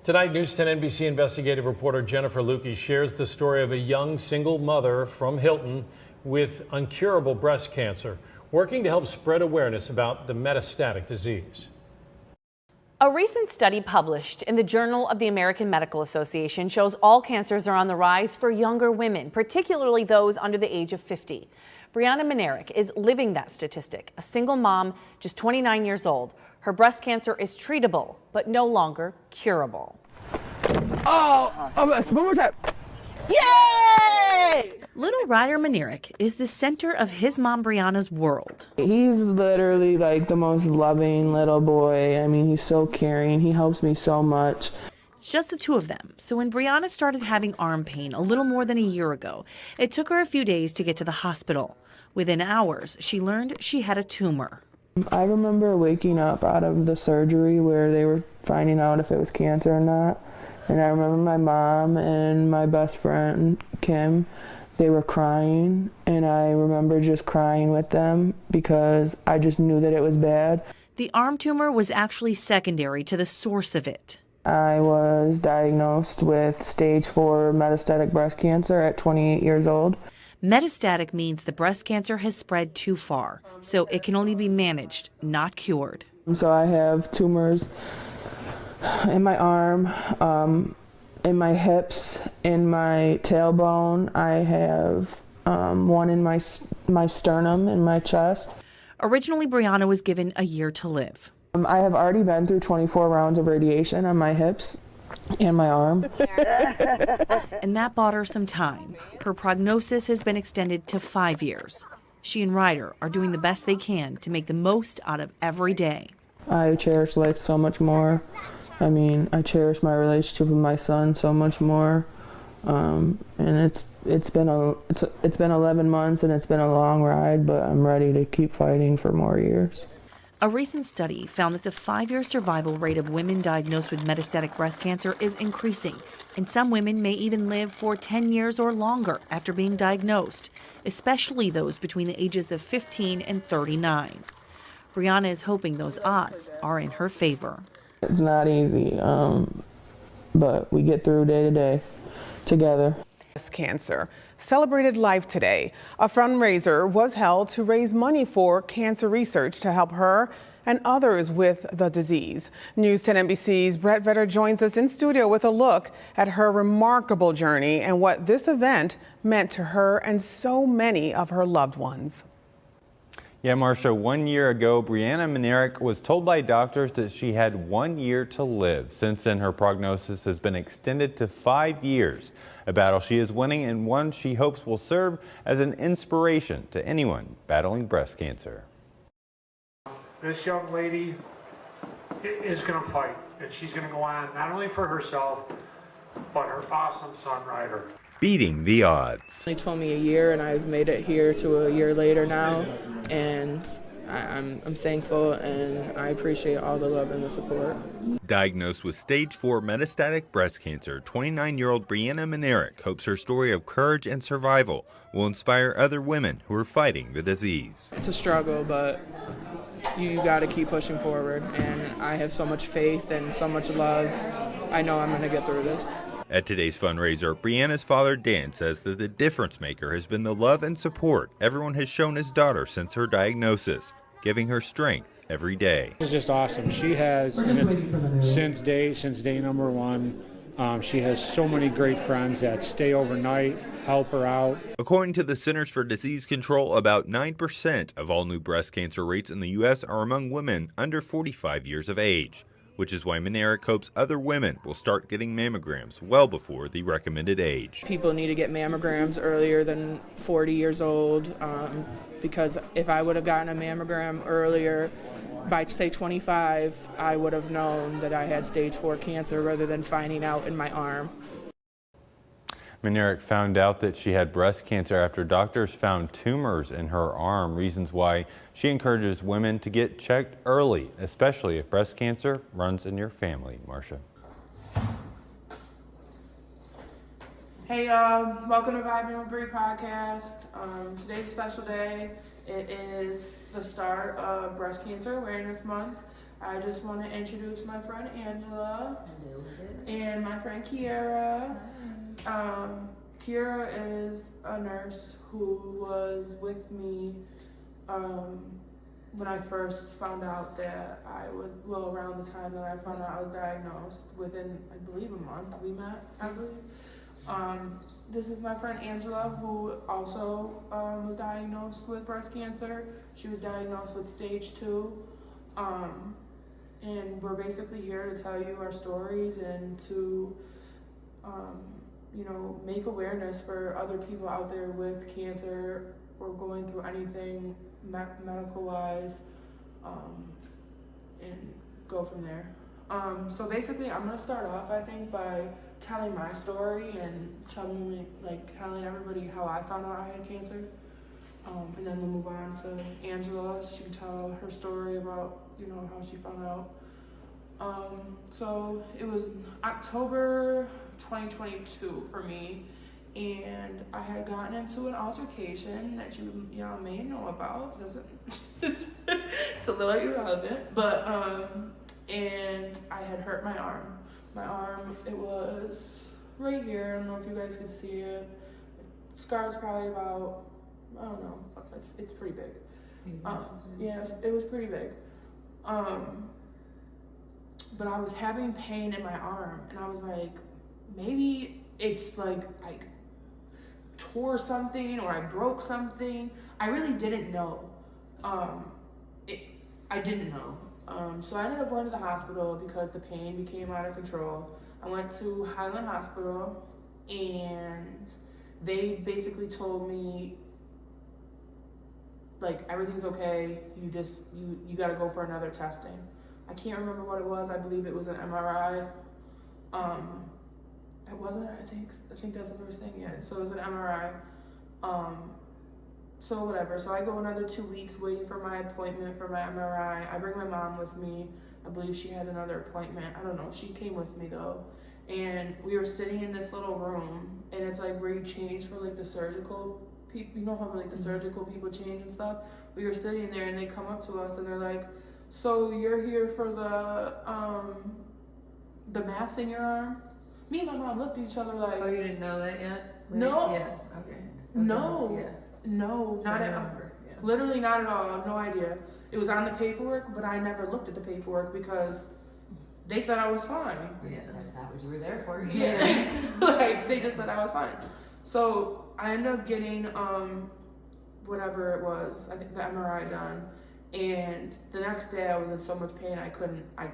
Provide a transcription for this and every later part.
Tonight, News 10 NBC investigative reporter Jennifer Lukey shares the story of a young single mother from Hilton with incurable breast cancer, working to help spread awareness about the metastatic disease. A recent study published in the Journal of the American Medical Association shows all cancers are on the rise for younger women, particularly those under the age of 50. Brianna Manerick is living that statistic, a single mom, just 29 years old. Her breast cancer is treatable, but no longer curable. One more time. Yay! Little Ryder Manerick is the center of his mom Brianna's world. He's literally like the most loving little boy. I mean, he's so caring. He helps me so much. It's just the two of them. So when Brianna started having arm pain a little more than a year ago, it took her a few days to get to the hospital. Within hours, she learned she had a tumor. I remember waking up out of the surgery where they were finding out if it was cancer or not. And I remember my mom and my best friend, Kim, they were crying. And I remember just crying with them because I just knew that it was bad. The arm tumor was actually secondary to the source of it. I was diagnosed with stage 4 metastatic breast cancer at 28 years old. Metastatic means the breast cancer has spread too far, so it can only be managed, not cured. So I have tumors in my arm, in my hips, in my tailbone. I have one in my sternum, in my chest. Originally, Brianna was given a year to live. I have already been through 24 rounds of radiation on my hips and my arm. And that bought her some time. Her prognosis has been extended to 5 years. She and Ryder are doing the best they can to make the most out of every day. I cherish life so much more. I mean, I cherish my relationship with my son so much more. And it's been 11 months and it's been a long ride, but I'm ready to keep fighting for more years. A recent study found that the 5-year survival rate of women diagnosed with metastatic breast cancer is increasing, and some women may even live for 10 years or longer after being diagnosed, especially those between the ages of 15 and 39. Brianna is hoping those odds are in her favor. It's not easy, but we get through day to day together. Cancer celebrated life today. A fundraiser was held to raise money for cancer research to help her and others with the disease. News 10 NBC's Brett Vetter joins us in studio with a look at her remarkable journey and what this event meant to her and so many of her loved ones. Yeah, Marcia, 1 year ago, Brianna Manerick was told by doctors that she had 1 year to live. Since then, her prognosis has been extended to 5 years, a battle she is winning and one she hopes will serve as an inspiration to anyone battling breast cancer. This young lady is going to fight, and she's going to go on not only for herself, but her awesome son, Ryder. Beating the odds. They told me a year, and I've made it here to a year later now, and I'm thankful, and I appreciate all the love and the support. Diagnosed with stage 4 metastatic breast cancer, 29-year-old Brianna Manerick hopes her story of courage and survival will inspire other women who are fighting the disease. It's a struggle, but you got to keep pushing forward, and I have so much faith and so much love. I know I'm going to get through this. At today's fundraiser, Brianna's father, Dan, says that the difference maker has been the love and support everyone has shown his daughter since her diagnosis, giving her strength every day. It's just awesome. She has, since day number one, she has so many great friends that stay overnight, help her out. According to the Centers for Disease Control, about 9% of all new breast cancer rates in the U.S. are among women under 45 years of age, which is why Manerick hopes other women will start getting mammograms well before the recommended age. People need to get mammograms earlier than 40 years old, because if I would have gotten a mammogram earlier, by say 25, I would have known that I had stage 4 cancer rather than finding out in my arm. Manerick found out that she had breast cancer after doctors found tumors in her arm, reasons why she encourages women to get checked early, especially if breast cancer runs in your family. Marcia. Hey y'all, welcome to Vibing with Bree podcast. Today's a special day. It is the start of Breast Cancer Awareness Month. I just want to introduce my friend Angela and my friend Kiara. Kiara is a nurse who was with me when I first found out that I was, well, around the time that I found out I was diagnosed, within, I believe, a month we met, I believe. This is my friend Angela, who also was diagnosed with breast cancer. She was diagnosed with stage 2. And we're basically here to tell you our stories and to, you know, make awareness for other people out there with cancer or going through anything medical-wise, and go from there. So basically, I'm gonna start off, I think, by telling my story and telling everybody how I found out I had cancer. And then we'll move on to Angela. She can tell her story about, you know, how she found out. So it was October 2022 for me, and I had gotten into an altercation that y'all may know about. It's a little irrelevant, but and I had hurt my arm. My arm, it was right here. I don't know if you guys can see it. Scar's probably about, I don't know, it's pretty big. Yeah, it was pretty big. But I was having pain in my arm, and I was like, maybe it's like I tore something or I broke something. I really didn't know. I didn't know. So I ended up going to the hospital because the pain became out of control. I went to Highland Hospital, and they basically told me, like, everything's okay. You gotta go for another testing. I can't remember what it was. I believe it was an MRI. It wasn't. I think that's the first thing. Yeah. So it was an MRI. So whatever. So I go another 2 weeks waiting for my appointment for my MRI. I bring my mom with me. I believe she had another appointment. I don't know. She came with me though. And we were sitting in this little room, and it's like where you change for like the surgical people. You know how like the surgical people change and stuff. We were sitting there, and they come up to us, and they're like, "So you're here for the mass in your arm?" Me and my mom looked at each other like, "Oh, you didn't know that yet?" No. Yes. Okay. No. Yeah. No, not at all. Yeah. Literally not at all. No idea. It was on the paperwork, but I never looked at the paperwork because they said I was fine. Yeah. That's not what you were there for. Yeah. Like, they just said I was fine. So I ended up getting whatever it was, I think the MRI done. And the next day I was in so much pain I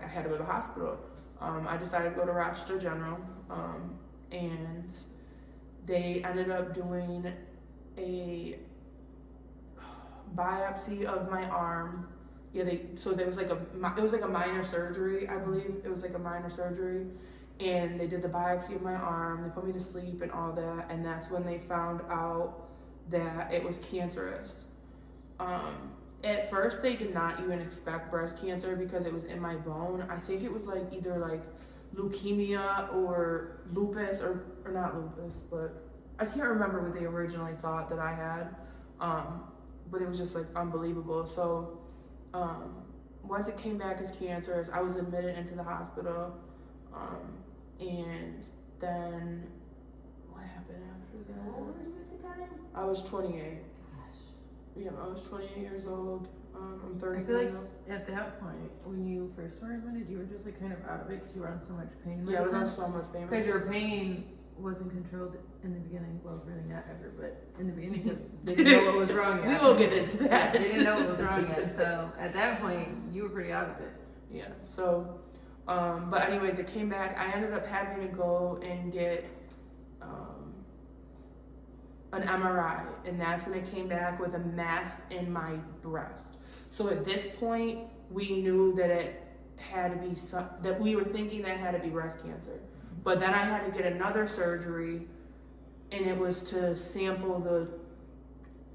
had to go to the hospital. I decided to go to Rochester General, and they ended up doing a biopsy of my arm. Yeah, there was like it was like a minor surgery, I believe. It was like a minor surgery, and they did the biopsy of my arm. They put me to sleep and all that, and that's when they found out that it was cancerous. At first, they did not even expect breast cancer because it was in my bone. I think it was like either like leukemia or lupus, or not lupus, but I can't remember what they originally thought that I had. But it was just like unbelievable. So once it came back as cancerous, I was admitted into the hospital. And then what happened after that? How old were you at the time? I was 28. Yeah, I was 28 years old. I'm 30. I feel like at that point, when you first were admitted, you were just like kind of out of it because you were on so much pain. Yeah, I was on so much pain. Because your pain wasn't controlled in the beginning. Well, really not ever, but in the beginning because they didn't know what was wrong yet. We will get into that. They didn't know what was wrong yet. So at that point, you were pretty out of it. Yeah. So, but anyways, it came back. I ended up having to go and get an MRI, and that's when it came back with a mass in my breast. So at this point, we knew that it had to be that we were thinking that it had to be breast cancer. But then I had to get another surgery, and it was to sample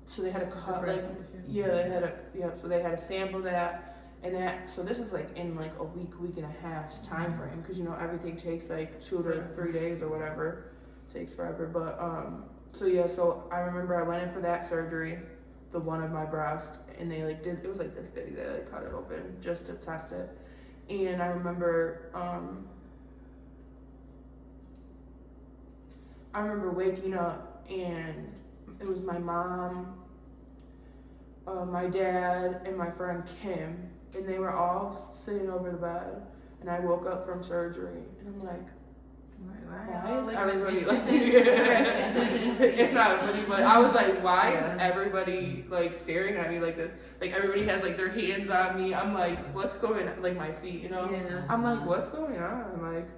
so they had to cut like, so they had to sample that, and that, so this is like in like a week and a half's time frame, because you know everything takes like 2 to 3 days or whatever, it takes forever. But so I remember I went in for that surgery, the one of my breast, and they like it was like this big. They like cut it open just to test it, And I remember waking up, and it was my mom, my dad, and my friend Kim, and they were all sitting over the bed. And I woke up from surgery, and I'm like, why is everybody like? It's not funny, but I was like, why is everybody like staring at me like this? Like everybody has like their hands on me. I'm like, what's going on? Like my feet, you know? Yeah. I'm like, what's going on? Like,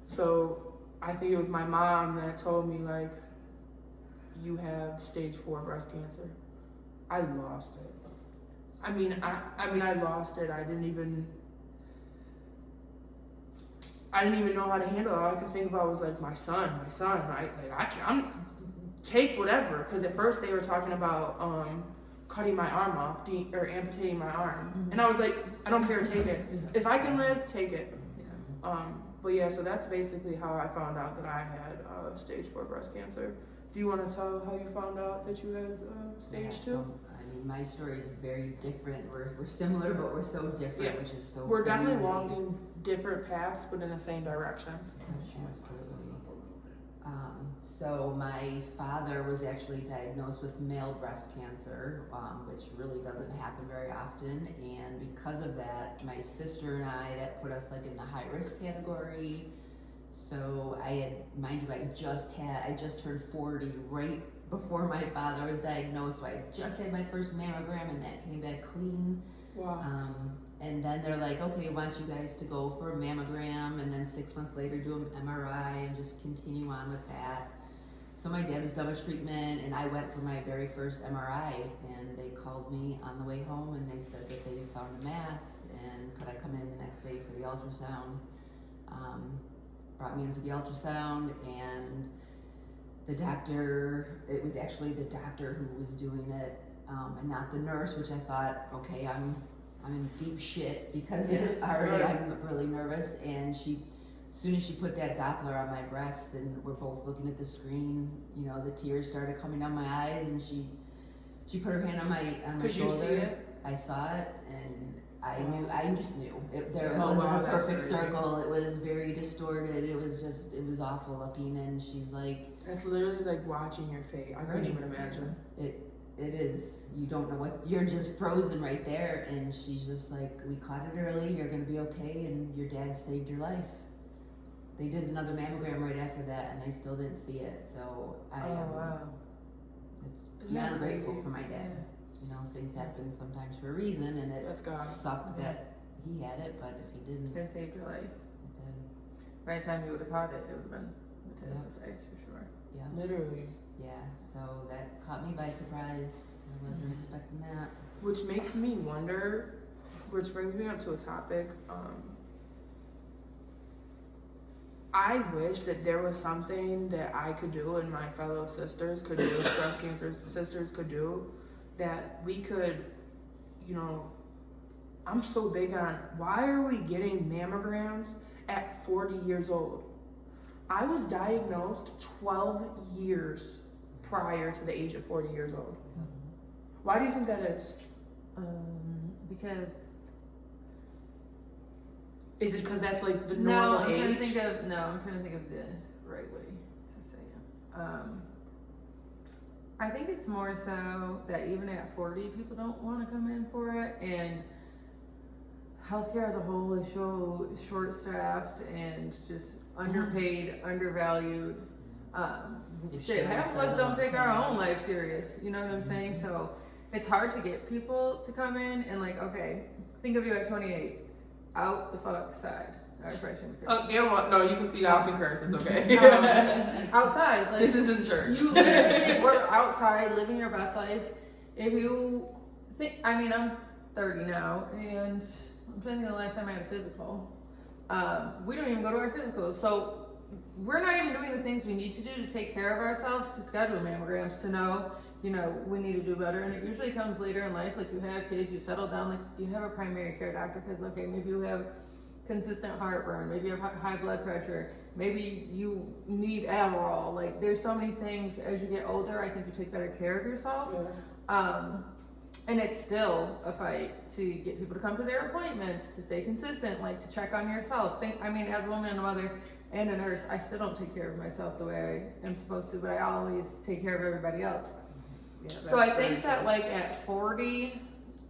so I think it was my mom that told me like, you have stage 4 breast cancer. I lost it. I mean, I lost it. I didn't even know how to handle it. All I could think about was like my son. I'm take whatever. Because at first they were talking about cutting my arm off or amputating my arm, and I was like, I don't care, take it. If I can live, take it. But yeah, so that's basically how I found out that I had stage 4 breast cancer. Do you want to tell how you found out that you had stage 2? So, I mean, my story is very different. We're similar, but we're so different, which is so We're crazy. definitely walking different paths, but in the same direction. Absolutely. So my father was actually diagnosed with male breast cancer, which really doesn't happen very often. And because of that, my sister and I, that put us like in the high risk category. So I had, mind you, I just turned 40 right before my father was diagnosed. So I just had my first mammogram, and that came back clean. Wow. And then they're like, okay, I want you guys to go for a mammogram, and then 6 months later do an MRI and just continue on with that. So my dad was double treatment, and I went for my very first MRI, and they called me on the way home, and they said that they found a mass, and could I come in the next day for the ultrasound. Brought me in for the ultrasound, and the doctor, it was actually the doctor who was doing it, and not the nurse, which I thought, okay, I'm in deep shit because already I'm really nervous. And as soon as she put that Doppler on my breast, and we're both looking at the screen, you know, the tears started coming down my eyes, and she put her hand on my shoulder. You see it? I saw it, and I just knew. It wasn't a perfect circle. It was very distorted. It was awful looking, and she's like... That's literally like watching your fate. I couldn't even imagine. It is. You don't know what... You're just frozen right there, and she's just like, we caught it early, you're going to be okay, and your dad saved your life. They did another mammogram right after that, and they still didn't see it, so wow. It's beyond grateful for my dad. You know, things happen sometimes for a reason, and it sucked that he had it, but if he didn't... It saved your life. It did. By the time you would have caught it, it would have been metastasized for sure. Yeah. Literally. Yeah, so that caught me by surprise. I wasn't expecting that. Which makes me wonder, which brings me up to a topic. I wish that there was something that I could do and my fellow sisters could do, breast cancer sisters could do, that we could, you know, I'm so big on, why are we getting mammograms at 40 years old? I was diagnosed 12 years prior to the age of 40 years old. Why do you think that is? Because... Is it because that's like the normal age? I'm trying to think of the right way to say it. I think it's more so that even at 40, people don't want to come in for it, and healthcare as a whole is so short-staffed and just underpaid, undervalued. Half of us don't take our own life serious. You know what I'm saying? So it's hard to get people to come in and like, okay, think of you at 28. Out the fuck side. I probably shouldn't curse. Y'all can curse. It's okay. Outside. Like, this isn't church. You literally were outside living your best life. If you think, I mean, I'm 30 now, and I'm trying to think of the last time I had a physical. We don't even go to our physicals. So we're not even doing the things we need to do to take care of ourselves, to schedule mammograms, to know, you know, we need to do better. And it usually comes later in life, like you have kids, you settle down, like you have a primary care doctor because, okay, maybe you have consistent heartburn, maybe you have high blood pressure, maybe you need Adderall. Like there's so many things as you get older, I think you take better care of yourself. And it's still a fight to get people to come to their appointments, to stay consistent, like to check on yourself. As a woman and a mother and a nurse, I still don't take care of myself the way I am supposed to, but I always take care of everybody else. Yeah, So I think that like at 40,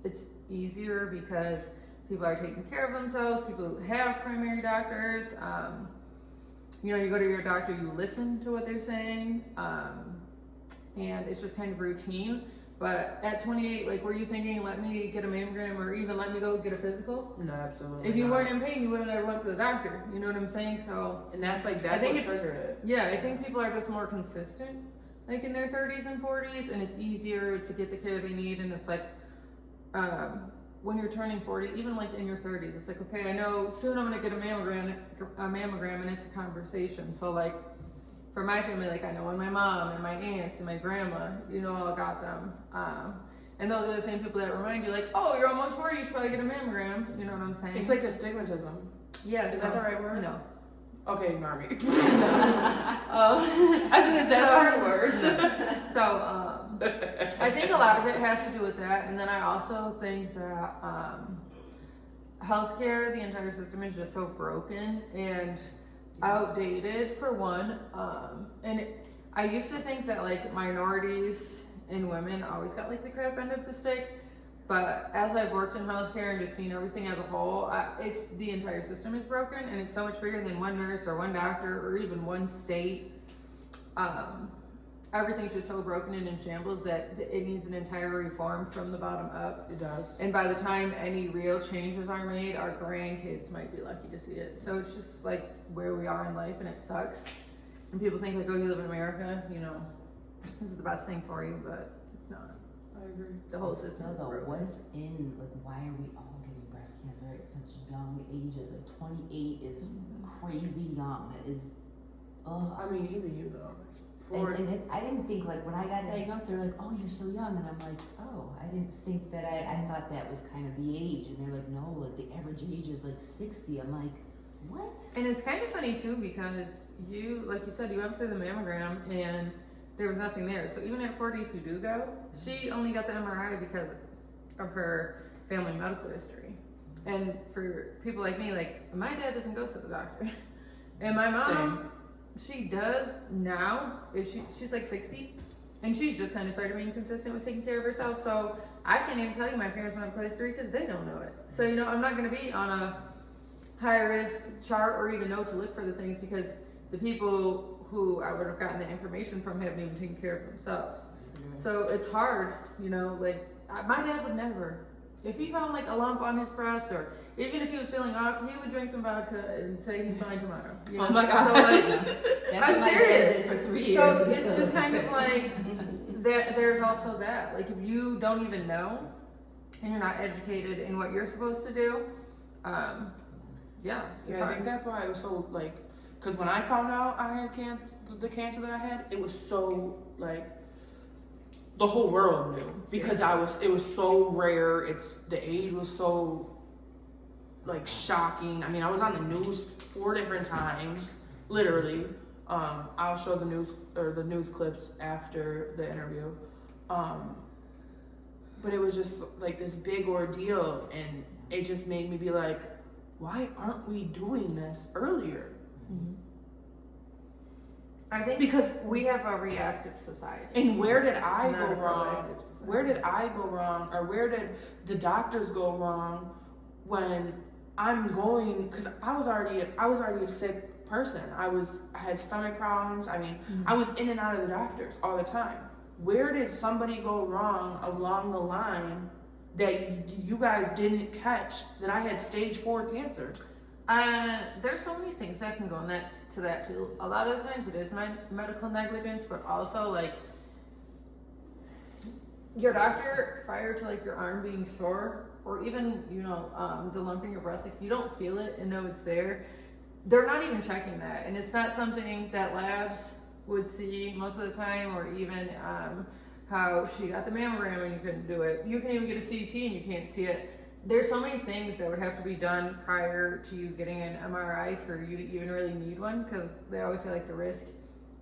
it's easier because people are taking care of themselves, people have primary doctors. You go to your doctor, you listen to what they're saying, and it's just kind of routine. But at 28, like, were you thinking, let me get a mammogram or even let me go get a physical? No, absolutely. If you weren't in pain, you wouldn't have went to the doctor. You know what I'm saying? So, And that's I what think triggered it. yeah, I think people are just more consistent, like in their 30s and 40s, and it's easier to get the care they need. And it's like, when you're turning 40, even like in your 30s, it's like, okay, I know soon I'm gonna get a mammogram, and it's a conversation. So like, for my family, like I know when my mom and my aunts and my grandma, all got them. And those are the same people that remind you, like, oh, you're almost 40, you should probably get a mammogram. You know what I'm saying? It's like a stigmatism. Yeah. Is that the right word? No. Okay, ignore me. Oh. I said, is that the right word? So, I think a lot of it has to do with that. And then I also think that healthcare, the entire system is just so broken and outdated for one. I used to think that like minorities and women always got like the crap end of the stick. But as I've worked in healthcare and just seen everything as a whole, it's the entire system is broken, and it's so much bigger than one nurse or one doctor or even one state. Everything's just so broken and in shambles that it needs an entire reform from the bottom up. It does. And by the time any real changes are made, our grandkids might be lucky to see it. So it's just like where we are in life, and it sucks. And people think like, oh, you live in America, this is the best thing for you, but it's not. I agree. The whole system is broken. What's why are we all getting breast cancer at such young ages? Like 28 is crazy young. That is, I mean, even you though. And I didn't think, like, when I got diagnosed, they're like, oh, you're so young. And I'm like, oh, I didn't think that I thought that was kind of the age. And they're like, no, like, the average age is like 60. I'm like, what? And it's kind of funny, too, because you, like you said, you went through the mammogram and there was nothing there. So even at 40, if you do go, she only got the MRI because of her family medical history. And for people like me, like, my dad doesn't go to the doctor. And my mom... She does now. She's like 60, and she's just kind of started being consistent with taking care of herself. So I can't even tell you my parents' medical history because they don't know it. So I'm not going to be on a high risk chart or even know to look for the things because the people who I would have gotten the information from haven't even taken care of themselves. Mm-hmm. So it's hard, like my dad would never. If he found like a lump on his breast, or even if he was feeling off, he would drink some vodka and say he's fine tomorrow. Oh my God! So like, I'm serious. For 3 years. So it's just kind of like there's also that. Like if you don't even know, and you're not educated in what you're supposed to do, I think that's why it was so like, because when I found out I had the cancer that I had, it was so like. The whole world knew because it was so rare. The age was so like shocking. I mean, I was on the news 4 different times, literally. I'll show the news clips after the interview. But it was just like this big ordeal, and it just made me be like, why aren't we doing this earlier? Mm-hmm. I think because we have a reactive society. And where did I go wrong? Where did I go wrong? Or where did the doctors go wrong when I'm going, because I was already a sick person. I had stomach problems. I mean, I was in and out of the doctors all the time. Where did somebody go wrong along the line that you guys didn't catch that I had stage 4 cancer? There's so many things that can go in to that too. A lot of the times it is medical negligence, but also like your doctor prior to like your arm being sore, or even the lump in your breast, like if you don't feel it and know it's there, they're not even checking that, and it's not something that labs would see most of the time, or even how she got the mammogram and you couldn't do it. You can even get a CT and you can't see it. There's so many things that would have to be done prior to you getting an MRI for you to even really need one, because they always say like the risk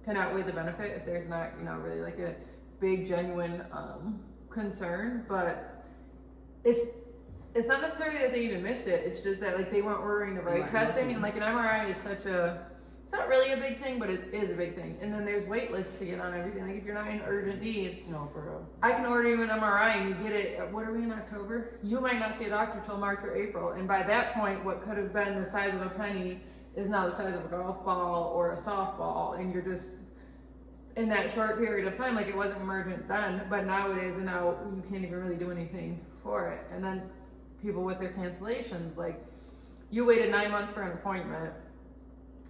can outweigh the benefit if there's not really like a big genuine concern. But it's not necessarily that they even missed it. It's just that like they weren't ordering the right testing, and like an MRI is such a, it's not really a big thing, but it is a big thing. And then there's wait lists to get on everything. Like if you're not in urgent need, No, for real. I can order you an MRI and you get it. What are we in October? You might not see a doctor till March or April, and by that point, what could have been the size of a penny is now the size of a golf ball or a softball, and you're just in that short period of time, like it wasn't emergent then, but now it is, and now you can't even really do anything for it. And then people with their cancellations, like you waited 9 months for an appointment,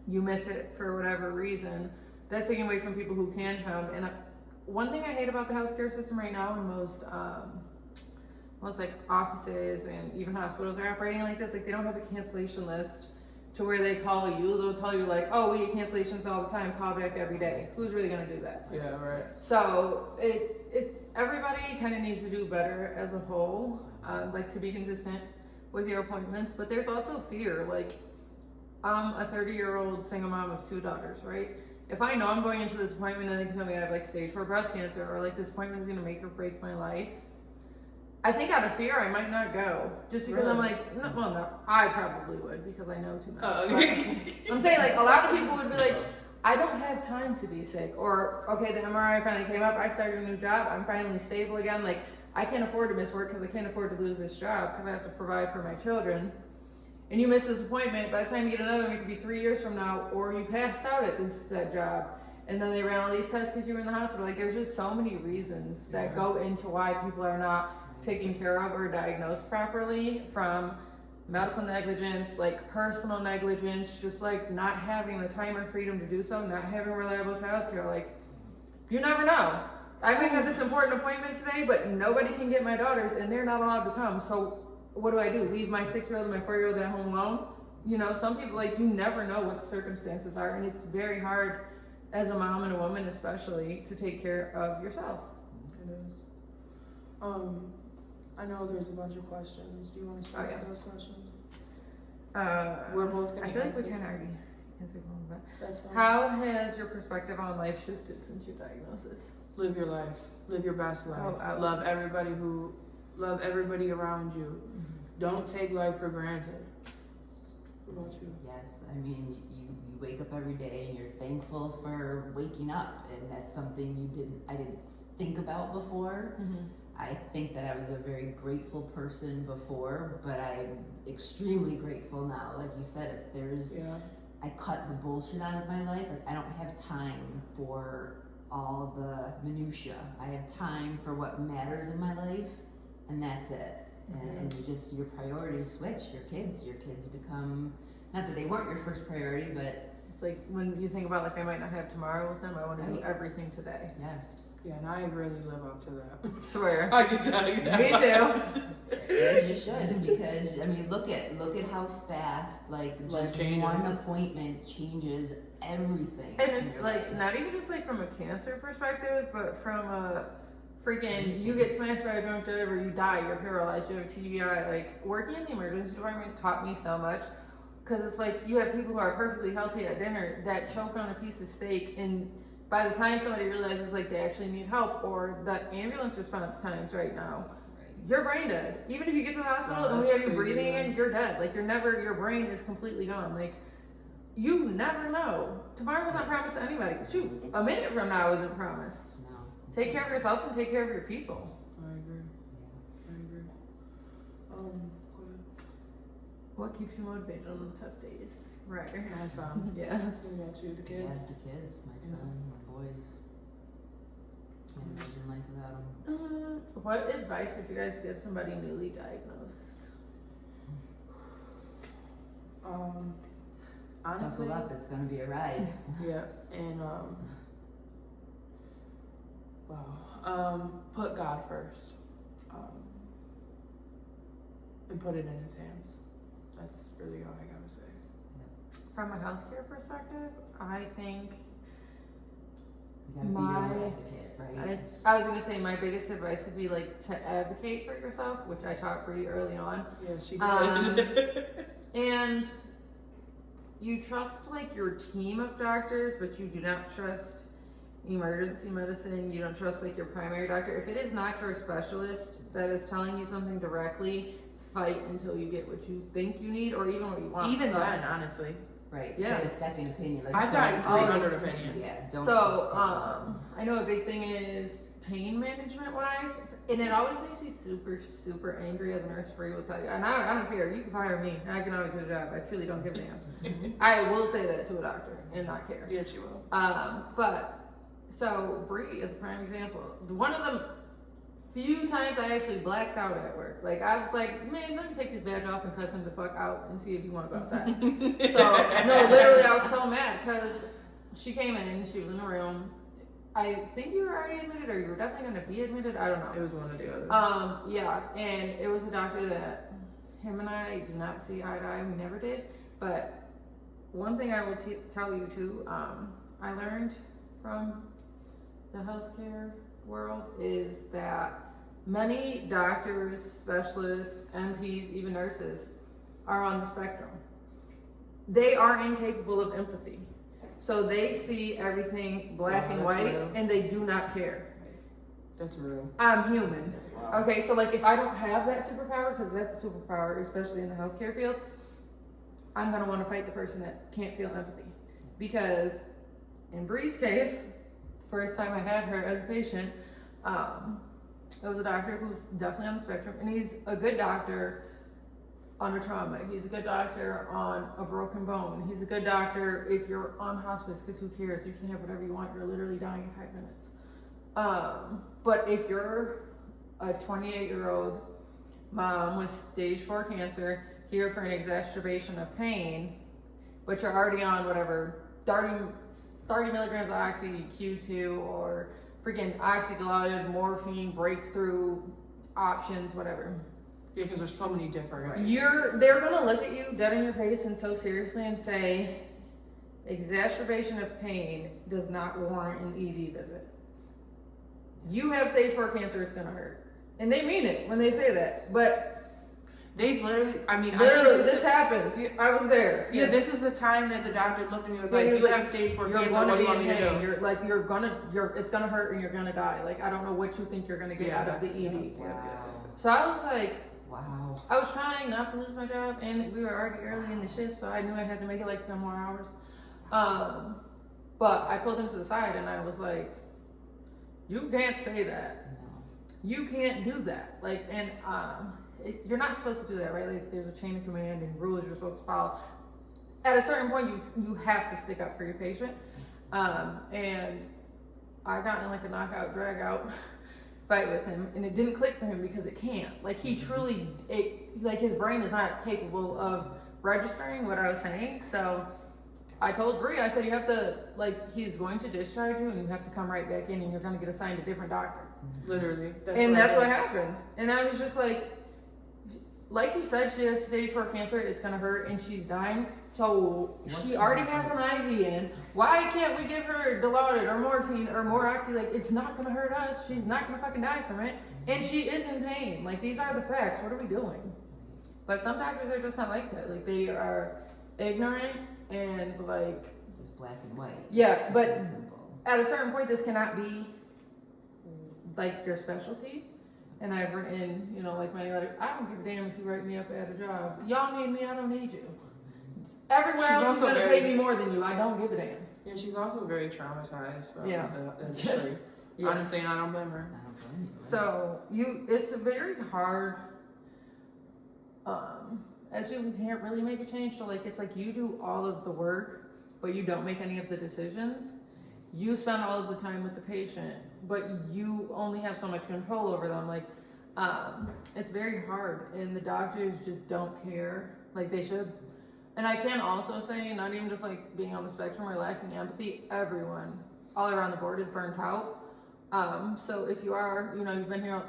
you miss it for whatever reason, that's taken away from people who can come. And one thing I hate about the healthcare system right now, and most like offices and even hospitals are operating like this, like they don't have a cancellation list to where they call you. They'll tell you like, oh, we get cancellations all the time, call back every day. Who's really gonna do that? Yeah, right. So it's everybody kind of needs to do better as a whole, like to be consistent with your appointments. But there's also fear. Like I'm a 30-year-old single mom of 2 daughters, right? If I know I'm going into this appointment and they can tell me I have like stage 4 breast cancer, or like this appointment is gonna make or break my life, I think out of fear I might not go, just because I'm like, no, well, no, I probably would because I know too much. I'm saying like a lot of people would be like, I don't have time to be sick, or okay, the MRI finally came up, I started a new job, I'm finally stable again, like I can't afford to miss work because I can't afford to lose this job because I have to provide for my children. And you miss this appointment, by the time you get another one, it could be 3 years from now, or you passed out at this job, and then they ran all these tests because you were in the hospital. Like there's just so many reasons that go into why people are not taken care of or diagnosed properly, from medical negligence, like personal negligence, just like not having the time or freedom to do so, not having reliable childcare. Like you never know. I might have this important appointment today, but nobody can get my daughters and they're not allowed to come. So what do? Leave my 6-year-old and my 4-year-old at home alone? You know, some people, like, you never know what the circumstances are, and it's very hard as a mom and a woman especially to take care of yourself. It is. I know there's a bunch of questions. Do you want to start with those questions? We're both gonna I feel like we answer. kind of already answered one, but That's fine. how has your perspective on life shifted since your diagnosis? Live your life. Live your best life. Oh, love everybody around you. Don't take life for granted. What about you? Yes, I mean, you wake up every day and you're thankful for waking up, and that's something I didn't think about before. I think that I was a very grateful person before, but I'm extremely grateful now. Like you said, if there's, I cut the bullshit out of my life. Like I don't have time for all the minutia. I have time for what matters in my life, and that's it. And your priorities switch. Your kids become, not that they weren't your first priority, but It's like when you think about like I might not have tomorrow with them, I want to do everything today. yes. Yeah, and I really live up to that. Swear. I can tell you that. Me too. As you should, because I mean, look at how fast like Life just changes. one appointment changes everything. And in it's your like life. not even just like from a cancer perspective, but from a freaking, you get smashed by a drunk driver, you die, you're paralyzed, you have a TBI. Like working in the emergency department taught me so much, because it's like you have people who are perfectly healthy at dinner that choke on a piece of steak, and by the time somebody realizes like they actually need help, or the ambulance response times right now, you're brain dead. Even if you get to the hospital and we have you breathing again, you're dead. Like your brain is completely gone. Like you never know. Tomorrow was not promised to anybody. Shoot, a minute from now isn't promised. No. Take care of yourself and take care of your people. I agree. Go ahead. What keeps you motivated on the tough days? Right. My son. Yeah. What about you? The kids? Yes, the kids, my son, my boys. Can't imagine life without them. What advice would you guys give somebody newly diagnosed? Honestly, Buckle up, it's gonna be a ride. yeah, and put God first, and put it in His hands. That's really all I gotta say. From a healthcare perspective, I think You gotta be your own advocate, right? I was gonna say my biggest advice would be like to advocate for yourself, which I taught pretty early on. Yeah, she did. And you trust like your team of doctors, but you do not trust emergency medicine, you don't trust like your primary doctor. If it is not your specialist that is telling you something directly, fight until you get what you think you need or even what you want. Even then, honestly. Right. Yeah. Get a second opinion. Like, I've gotten don't 300 just- opinions. Yeah. Don't So, just- I know a big thing is pain management wise, and it always makes me super, super angry as a nurse. Bree will tell you, and I don't care. You can fire me. I can always do the job. I truly don't give a damn. I will say that to a doctor and not care. Yes, you will. But so Bree is a prime example. One of the few times I actually blacked out at work. Like I was like, man, let me take this badge off and cuss him the fuck out and see if you want to go outside. So no, literally, I was so mad because she came in, she was in the room. I think you were already admitted, or you were definitely going to be admitted. I don't know. It was one or the other. Yeah, and it was a doctor that him and I do not see eye to eye. We never did. But one thing I will tell you too, I learned from the healthcare world is that many doctors, specialists, MPs, even nurses are on the spectrum. They are incapable of empathy. So they see everything black and white real. and they do not care. That's real. I'm human. Okay, so like if I don't have that superpower, because that's a superpower, especially in the healthcare field, I'm gonna want to fight the person that can't feel empathy. Because in Bree's case, the first time I had her as a patient, it was a doctor who's definitely on the spectrum, and he's a good doctor on a trauma. He's a good doctor on a broken bone. He's a good doctor if you're on hospice, because who cares? You can have whatever you want. You're literally dying in 5 minutes. But if you're a 28-year-old mom with stage 4 cancer here for an exacerbation of pain, but you're already on whatever 30 milligrams of Oxy Q2 or freaking oxydilated morphine breakthrough options, whatever. Yeah, because there's so many different. They're gonna look at you dead in your face and so seriously and say, exacerbation of pain does not warrant an ED visit. You have stage 4 cancer, it's gonna hurt. And they mean it when they say that. But They've literally, literally, this happened. I was there. Yeah, this is the time that the doctor looked at me and was So like, he was you like, have stage 4 you're cancer, gonna what do be you want in me to pain. do? It's gonna hurt and you're gonna die. Like, I don't know what you think you're gonna get out of the ED. Wow. So I was like, Wow. I was trying not to lose my job, and we were already early in the shift, so I knew I had to make it like 10 more hours. But I pulled him to the side and I was like, you can't say that. No. You can't do that. Like, and you're not supposed to do that, right? Like, there's a chain of command and rules you're supposed to follow. At a certain point, you have to stick up for your patient. And I got in like a knockout, drag out fight with him, and it didn't click for him because it can't. Like, he truly, like, his brain is not capable of registering what I was saying. So I told Bree, I said, you have to, like, he's going to discharge you and you have to come right back in and you're going to get assigned a different doctor. Literally. That's what happened. And I was just like you said, she has stage 4 cancer, it's gonna hurt, and she's dying. So she already has an IV in. Why can't we give her Dilaudid or morphine or more oxy? Like, it's not gonna hurt us. She's not gonna fucking die from it. And she is in pain. Like, these are the facts. What are we doing? But some doctors are just not like that. Like, they are ignorant and like, Just black and white. yeah, It's but very simple. at a certain point, this cannot be like your specialty. And I've written, like many letters, I don't give a damn if you write me up at a job. Y'all need me, I don't need you. Everywhere She's else is also gonna very- pay me more than you. I don't give a damn. Yeah, she's also very traumatized from Yeah. the industry. Yeah. Honestly, and I don't blame her. I don't blame you. So it's a very hard, as people can't really make a change. So like, it's like you do all of the work, but you don't make any of the decisions. You spend all of the time with the patient, but you only have so much control over them. Like, it's very hard, and the doctors just don't care like they should. And I can also say, not even just like being on the spectrum or lacking empathy, everyone all around the board is burnt out. So if you are, you've been here,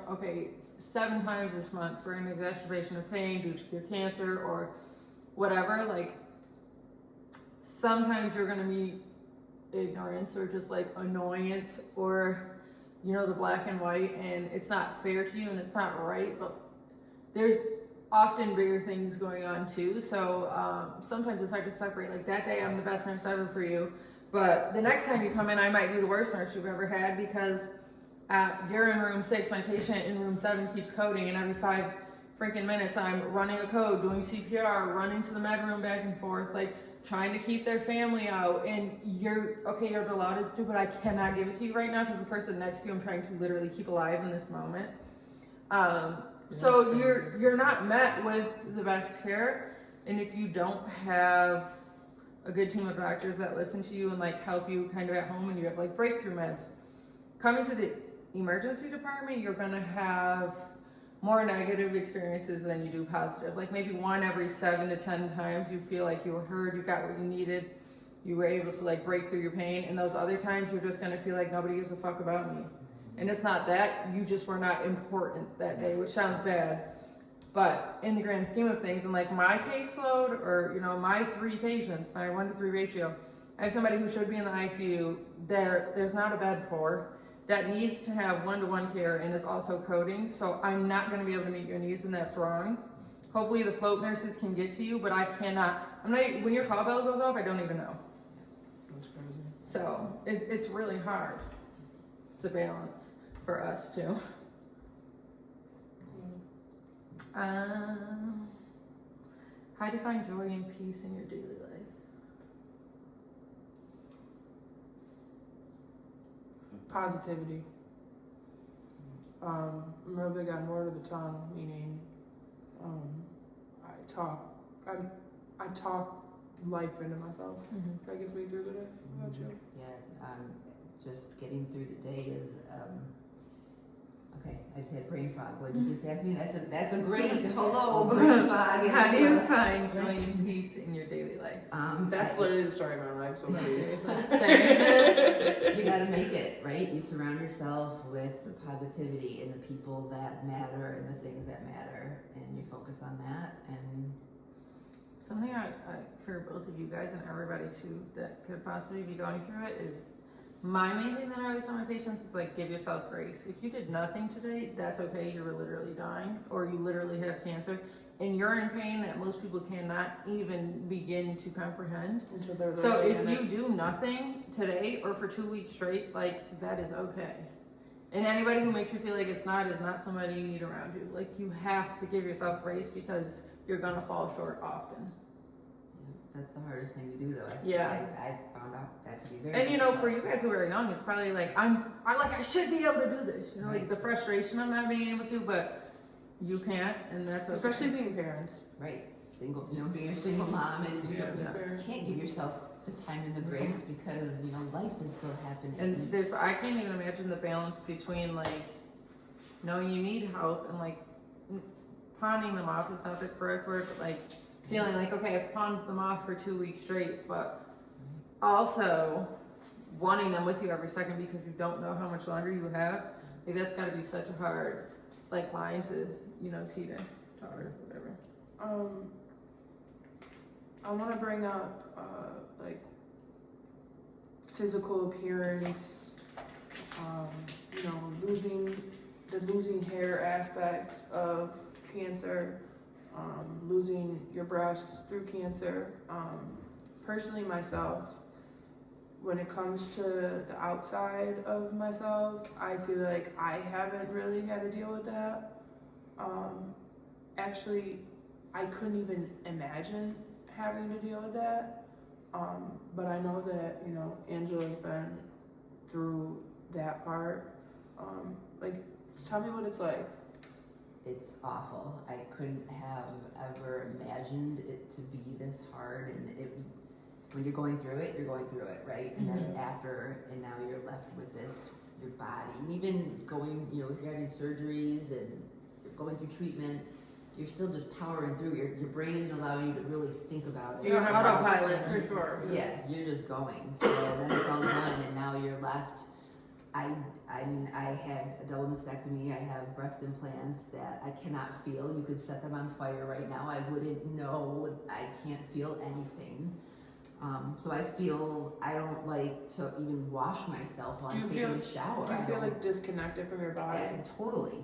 7 times this month for an exacerbation of pain due to your cancer or whatever, like, sometimes you're gonna meet ignorance or just like annoyance or the black and white, and it's not fair to you and it's not right, but there's often bigger things going on too. So sometimes it's hard to separate. Like, that day I'm the best nurse ever for you, But the next time you come in, I might be the worst nurse you've ever had because you're in room 6, my patient in room 7 keeps coding, and every 5 freaking minutes I'm running a code, doing CPR, running to the med room back and forth, like trying to keep their family out. And you're allowed to do, but I cannot give it to you right now because the person next to you I'm trying to literally keep alive in this moment. So you're not met with the best care, and if you don't have a good team of doctors that listen to you and like help you kind of at home, and you have like breakthrough meds, coming to the emergency department, you're gonna have more negative experiences than you do positive. Like maybe 1 every 7 to 10 times you feel like you were heard, you got what you needed, you were able to like break through your pain, and those other times you're just gonna feel like nobody gives a fuck about me. And it's not that, you just were not important that day, which sounds bad. But in the grand scheme of things, and like my caseload, or you know, my 3 patients, my 1-to-3 ratio, I have somebody who should be in the ICU, there's not a bed for, that needs to have 1-to-1 care and is also coding. So I'm not gonna be able to meet your needs, and that's wrong. Hopefully the float nurses can get to you, but I cannot, when your call bell goes off, I don't even know. That's crazy. So it's really hard to balance for us too. How do you find joy and peace in your daily life? Positivity. I'm real big on word of the tongue, meaning I talk life into myself. That gets me through the day. How about you? Yeah, just getting through the day is okay. I just had brain fog. What did you just ask me? That's a great hello brain fog. How do you find joy and peace in your daily life? That's literally the story of my life. So You gotta make it, right? You surround yourself with the positivity and the people that matter and the things that matter, and you focus on that. And something I for both of you guys and everybody too that could possibly be going through it is, my main thing that I always tell my patients is like, give yourself grace. If you did nothing today, that's okay. You were literally dying, or you literally have cancer, and you're in pain that most people cannot even begin to comprehend. So if you do nothing today or for 2 weeks straight, like that is okay. And anybody who makes you feel like it's not is not somebody you need around you. Like you have to give yourself grace because you're gonna fall short often. that's the hardest thing to do, though. I found out that to be very. And you know, for you guys who are young, it's probably like I should be able to do this. You know, like the frustration of not being able to, but you can't, and that's okay. Especially being parents. Right, single. You know, being a single mom, and you can't give yourself the time and the grace because you know life is still happening. And I can't even imagine the balance between like knowing you need help and like pawning them off is not the correct word, but like feeling like, okay, I've pawned them off for 2 weeks straight, but also wanting them with you every second because you don't know how much longer you have. Like that's got to be such a hard like line to, you know, teeter or whatever. I want to bring up like physical appearance, you know, losing hair aspect of cancer, losing your breasts through cancer. Personally, myself, when it comes to the outside of myself, I feel like I haven't really had to deal with that. Actually, I couldn't even imagine having to deal with that. But I know that, you know, Angela's been through that part. Like, tell me what it's like. It's awful. I couldn't have ever imagined it to be this hard, and when you're going through it, right? And then after, and now you're left with this, your body, and even going, you know, if you're having surgeries and you're going through treatment, you're still just powering through. Your brain isn't allowing you to really think about it. You're on autopilot for sure. Yeah, you're just going. So then it's all done, and now you're left. I mean, I had a double mastectomy. I have breast implants that I cannot feel. You could set them on fire right now. I wouldn't know. I can't feel anything. So I don't like to even wash myself while I'm taking a shower. Do you feel like disconnected from your body? Totally.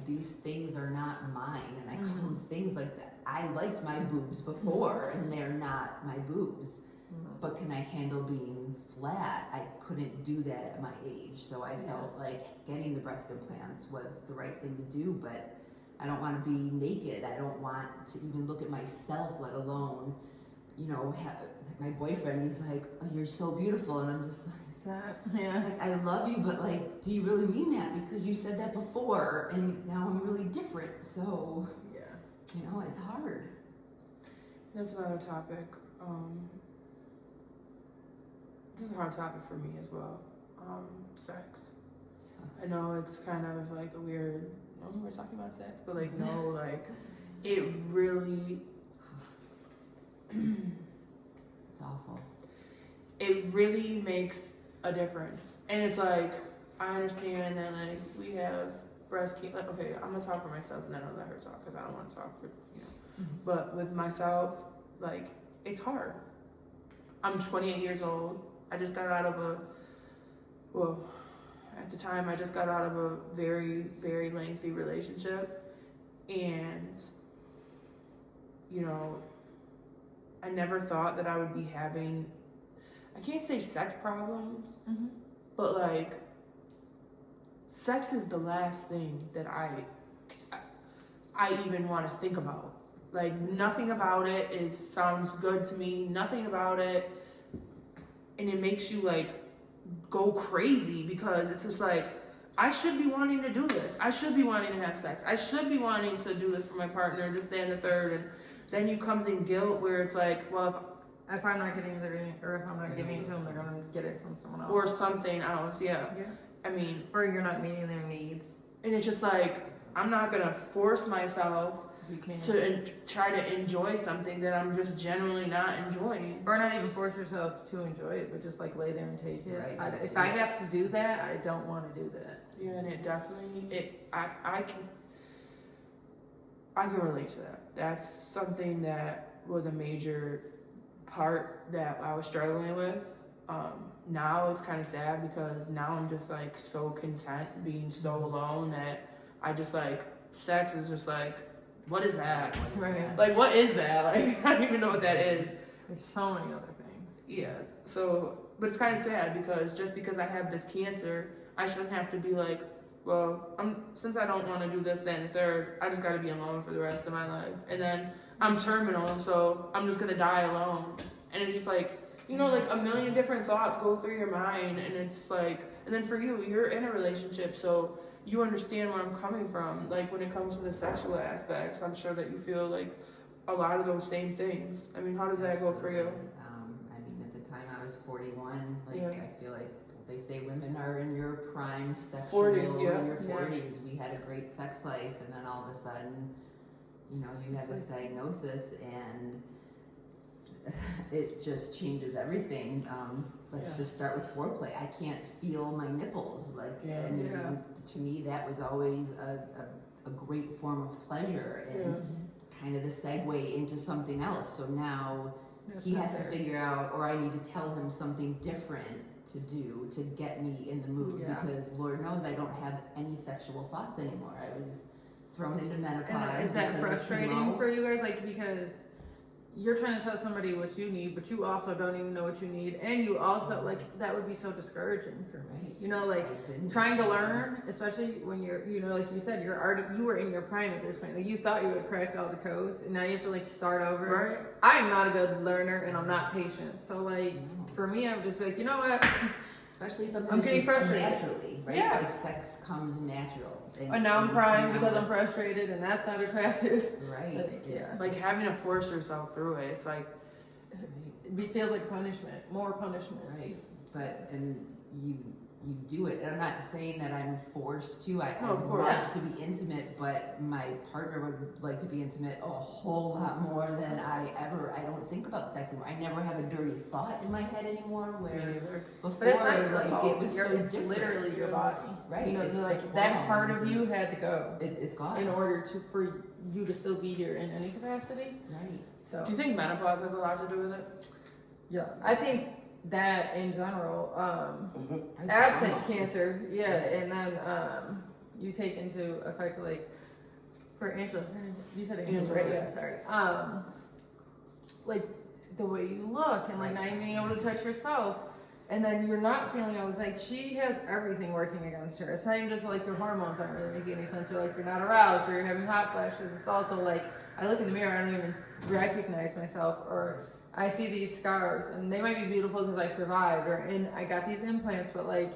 These things are not mine, and I couldn't things like that. I liked my boobs before, and they're not my boobs. but can I handle being flat? I couldn't do that at my age, so I felt like getting the breast implants was the right thing to do, but I don't want to be naked. I don't want to even look at myself, let alone, you know, my boyfriend, he's like, oh, you're so beautiful, and I'm just like, like, I love you, but like, do you really mean that? Because you said that before, and now I'm really different, so, you know, it's hard. That's another topic. This is a hard topic for me as well. Sex. I know it's kind of like a weird, we're talking about sex, but like, no, like, it really, it's awful. It really makes a difference. And it's like, I understand that like we have breast cancer. Like, okay, I'm gonna talk for myself and then I'll let her talk because I don't want to talk for, you know. But with myself, like, it's hard. I'm 28 years old. I just got out of at the time I just got out of a very, very lengthy relationship. And, you know, I never thought that I would be having, I can't say sex problems, but like, sex is the last thing that I even want to think about. Like, nothing about it sounds good to me, nothing about it, and it makes you like go crazy because it's just like, I should be wanting to do this. I should be wanting to have sex. I should be wanting to do this for my partner, this, that, and the third. And then you comes in guilt where it's like, well, if I'm not getting it, or if I'm not giving it to them, they're gonna get it from someone else. Or something else, I mean, or you're not meeting their needs. And it's just like, I'm not gonna force myself to try to enjoy something that I'm just generally not enjoying. Or not even force yourself to enjoy it, but just like lay there and take it. Right. If I have to do that, I don't want to do that. Yeah, and it definitely, I can relate to that. That's something that was a major part that I was struggling with. Now it's kind of sad because now I'm just like so content being so alone that I just like, sex is just like, what is that? Right. Like, what is that? Like, I don't even know what that is. There's so many other things. Yeah. So, but it's kind of sad because just because I have this cancer, I shouldn't have to be like, well, since I don't want to do this, that, and the third, I just got to be alone for the rest of my life. And then I'm terminal, so I'm just going to die alone. And it's just like, you know, like a million different thoughts go through your mind. And it's like, and then for you, you're in a relationship, so you understand where I'm coming from. Like when it comes to the sexual aspects, I'm sure that you feel like a lot of those same things. I mean, how does that go for you? I mean, at the time I was 41, like I feel like they say women are in your prime sexual 40s, in your 40s. We had a great sex life, and then all of a sudden, you know, you have this diagnosis, and it just changes everything. Let's just start with foreplay. I can't feel my nipples. Like, to me, that was always a great form of pleasure, and kind of the segue into something else. So now he has to figure out, or I need to tell him something different to do to get me in the mood, because Lord knows I don't have any sexual thoughts anymore. I was thrown into menopause. And is that frustrating for you guys? Like, because you're trying to tell somebody what you need, but you also don't even know what you need, and you also like, that would be so discouraging for me. You know, like trying to learn, especially when you're, you know, like you said, you were in your prime at this point. Like you thought you had cracked all the codes, and now you have to like start over. Right. I am not a good learner, and I'm not patient. So like for me, I would just be like, you know what? Especially something I'm getting frustrated naturally, right? Yeah. Like sex comes natural. And now I'm crying because I'm frustrated, and that's not attractive. Right. Like, Like having to force yourself through it. It's like, it feels like punishment, more punishment. Right. But and you do it. And I'm not saying that I'm forced to. I love to be intimate, but my partner would like to be intimate a whole lot more than I don't think about sex anymore. I never have a dirty thought in my head anymore. Where before, but it's not your like fault. it was so it's different. Literally your body, right? You know, it's like that part of you had to go. It's gone in order for you to still be here in any capacity. Right. So, do you think menopause has a lot to do with it? Yeah, I think that in general, absent cancer, and then you take into effect, like for Angela, you said Angela, right? Yeah, sorry. Like the way you look and like not even being able to touch yourself. And then you're not feeling like she has everything working against her. It's not even just like your hormones aren't really making any sense, or like you're not aroused, or you're having hot flashes. It's also like I look in the mirror, I don't even recognize myself, or I see these scars, and they might be beautiful because I survived, and I got these implants, but like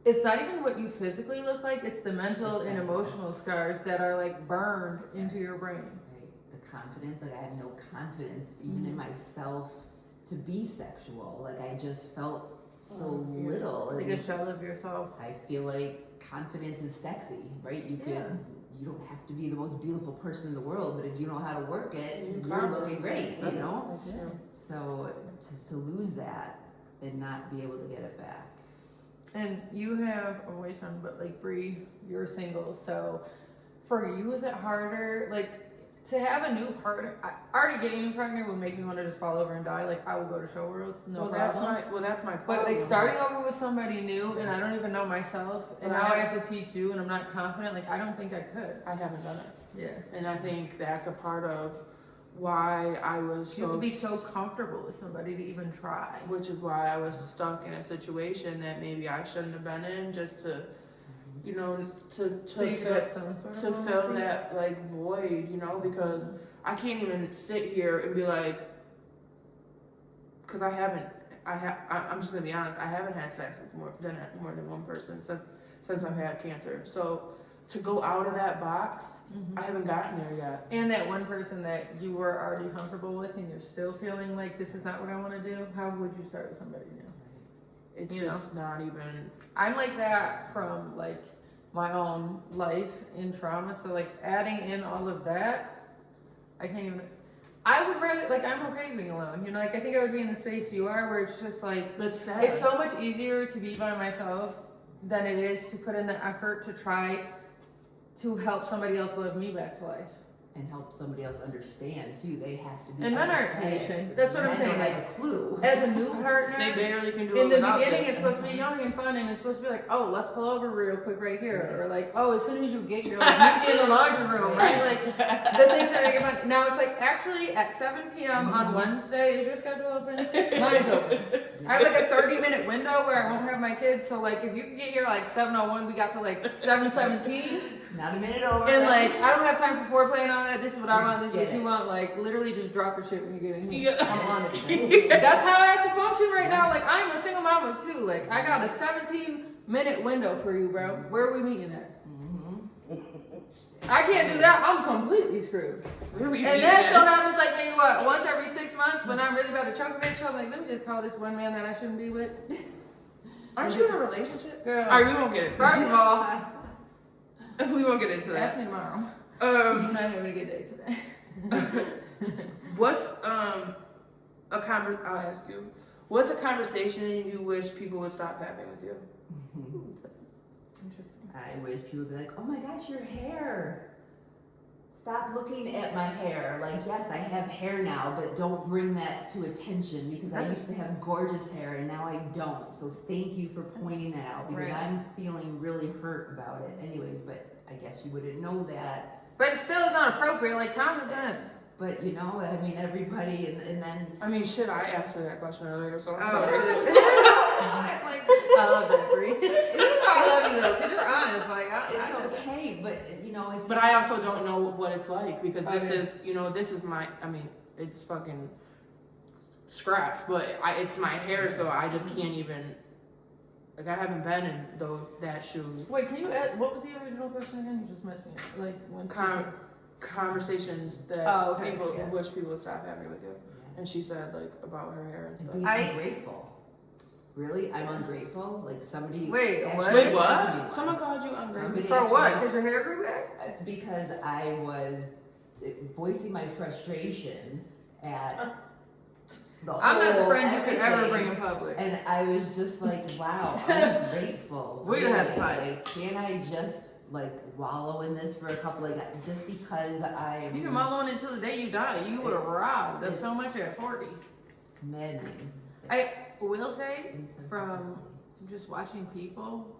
it's not even what you physically look like; it's the mental and emotional scars that are like burned into your brain. Right. The confidence, like I have no confidence even in myself to be sexual. Like I just felt so little. Like a shell of yourself. I feel like confidence is sexy, right? You don't have to be the most beautiful person in the world, but if you know how to work it, you're looking great, you know? So to lose that and not be able to get it back. And you have a boyfriend, but like Bree, you're single. So for you, is it harder? Like to have a new partner, already getting a new partner would make me want to just fall over and die. Like I would go to show world, no problem. That's my problem. But like starting over with somebody new, and I don't even know myself, and now I have to teach you, and I'm not confident. Like I don't think I could. I haven't done it. Yeah. And I think that's a part of why I was you have to be so comfortable with somebody to even try. Which is why I was stuck in a situation that maybe I shouldn't have been in, just to, you know, to fill that like void, you know, because I can't even sit here and be like, because I'm just gonna be honest, I haven't had sex with more than one person since I've had cancer. So to go out of that box, I haven't gotten there yet. And that one person that you were already comfortable with, and you're still feeling like this is not what I want to do. How would you start with somebody new? It's just not even. I'm like that from like my own life in trauma. So like adding in all of that, I can't even. I would rather, like, I'm okay being alone. You know, like I think I would be in the space you are, where it's just like it's so much easier to be by myself than it is to put in the effort to try to help somebody else live me back to life. And help somebody else understand too. They have to be. And men aren't patient. That's what I'm saying. Don't have a clue. As a new partner, they barely can do it. In the beginning, it's supposed to be young and fun, and it's supposed to be like, oh, let's pull over real quick right here, or like, oh, as soon as you get here, like, meet me in the laundry room, right? Like the things that make it fun. Now it's like actually at 7 p.m. on Wednesday, is your schedule open? Mine's open. I have like a 30-minute window where I won't have my kids, so like if you can get here like 7:01, we got to like 7:17. Not a minute over. And like, I don't have time for foreplay and all that. This is what I want. This is what you want. Like, literally, just drop your shit when you get in here. I'm on it. That's how I have to function right now. Like, I'm a single mom of 2. Like, I got a 17-minute window for you, bro. Where are we meeting at? I can't do that. I'm completely screwed. And that still happens like maybe once every 6 months when I'm really about to choke a bitch. I'm like, let me just call this one man that I shouldn't be with. Aren't you in a relationship? Girl. All right, we won't get into First of all. We won't get into that. Ask me tomorrow. I'm not having a good day today. What's I'll ask you. What's a conversation you wish people would stop having with you? That's interesting. I wish people would be like, oh my gosh, your hair. Stop looking at my hair. Like, yes, I have hair now, but don't bring that to attention, because I used to have gorgeous hair and now I don't. So thank you for pointing that out, because I'm feeling really hurt about it. Anyways, but I guess you wouldn't know that. But it's still not appropriate, like common sense. But you know, I mean, everybody, and then. I mean, shit, I asked her that question earlier, so I'm sorry. I love that, Bree. I love you though, because you're honest. Like, it's okay, but you know, it's. But I also don't know what it's like, because this is my. I mean, it's fucking scraps, but it's my hair, so I just can't even. Like, I haven't been in that shoes. Wait, can you add, what was the original question again? You just messed me up. Like, when conversations that people wish people would stop having with you. And she said, like, about her hair and stuff. Being ungrateful. Really? I'm ungrateful? Like, somebody... Wait, what? Someone called you ungrateful? For what? Because your hair grew back? Because I was voicing my frustration at... I'm not the friend you could ever bring in public. And I was just like, wow, I'm grateful. We're gonna have to fight. Like, can I just like wallow in this for a couple of just because I. You can wallow in it until the day you die. You would have robbed of so much at 40. It's maddening. I will say, from just watching people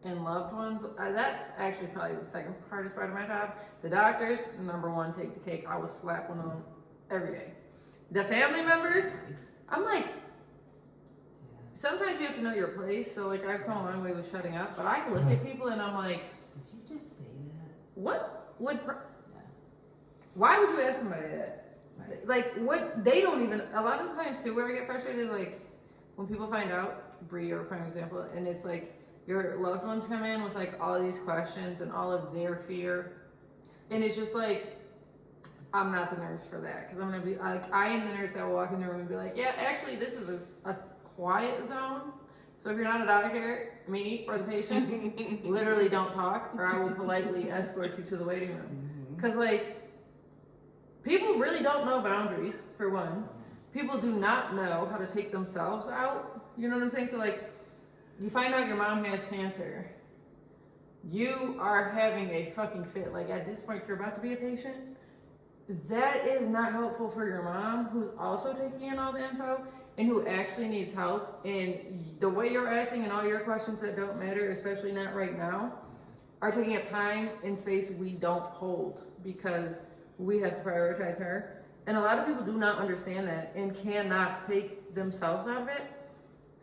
and loved ones, that's actually probably the second hardest part of my job. The doctors, number one, take the cake. I will slap one of them every day. the family members, I'm like, sometimes you have to know your place. So like I've come a long way with shutting up, but I look at people and I'm like, Did you just say that? what would, Yeah. why would you ask somebody that? Right. Like what, they don't even, a lot of the times too, where I get frustrated is like, when people find out, Bree, you're a prime example, and it's like, your loved ones come in with like all these questions and all of their fear. And it's just like, I'm not the nurse for that. Cause I'm gonna be like, I am the nurse that will walk in the room and be like, yeah, actually this is a quiet zone. So if you're not a doctor, me or the patient, literally don't talk or I will politely escort you to the waiting room. Cause like, people really don't know boundaries for one. People do not know how to take themselves out. You know what I'm saying? So like, you find out your mom has cancer. You are having a fucking fit. Like at this point, you're about to be a patient. That is not helpful for your mom, who's also taking in all the info and who actually needs help. And the way you're acting and all your questions that don't matter, especially not right now, are taking up time and space we don't hold because we have to prioritize her. And a lot of people do not understand that and cannot take themselves out of it.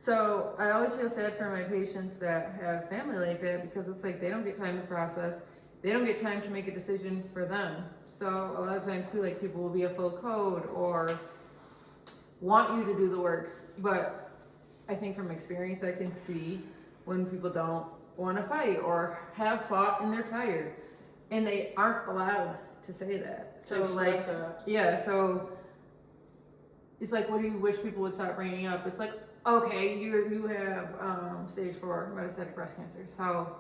So I always feel sad for my patients that have family like that because it's like they don't get time to process. They don't get time to make a decision for them. So a lot of times too, like people will be a full code or want you to do the works. But I think from experience, I can see when people don't want to fight or have fought and they're tired and they aren't allowed to say that. So like, yeah, so it's like, what do you wish people would stop bringing up? It's like, okay, you have stage 4 metastatic breast cancer. So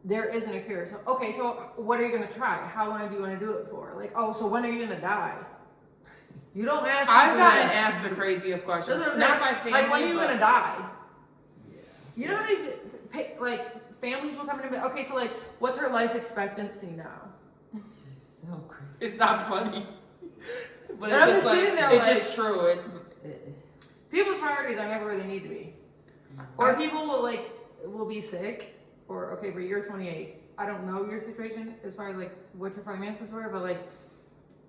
there isn't a cure. So, okay, so what are you going to try? How long do you want to do it for? Like, oh, so when are you going to die? You don't ask. I've gotten asked the craziest questions. Not by family. Like, when are you going to die? Yeah. You know how many, like, families will come in and be, okay, so, like, what's her life expectancy now? It's so crazy. It's not funny. But And it's just like, it's just true. It's people's priorities are never where they need to be. Or people will be sick. Or, okay, but you're 28. I don't know your situation as far as like what your finances were, but like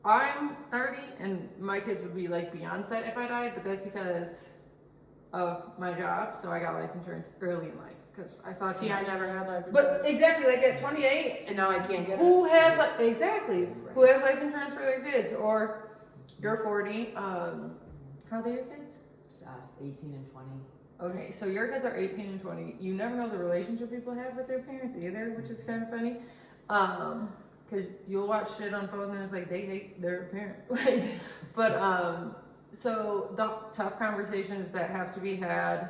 I'm 30 and my kids would be like beyond set if I died, but that's because of my job. So I got life insurance early in life because I saw. See, I never had life insurance. But exactly, like at 28, and now I can't get who it. Has like exactly who has life insurance for their kids? Or you're 40. How old are your kids? 18 and 20. Okay, so your kids are 18 and 20. You never know the relationship people have with their parents either, which is kind of funny. Because you'll watch shit unfold and it's like they hate their parent. Like, but so the tough conversations that have to be had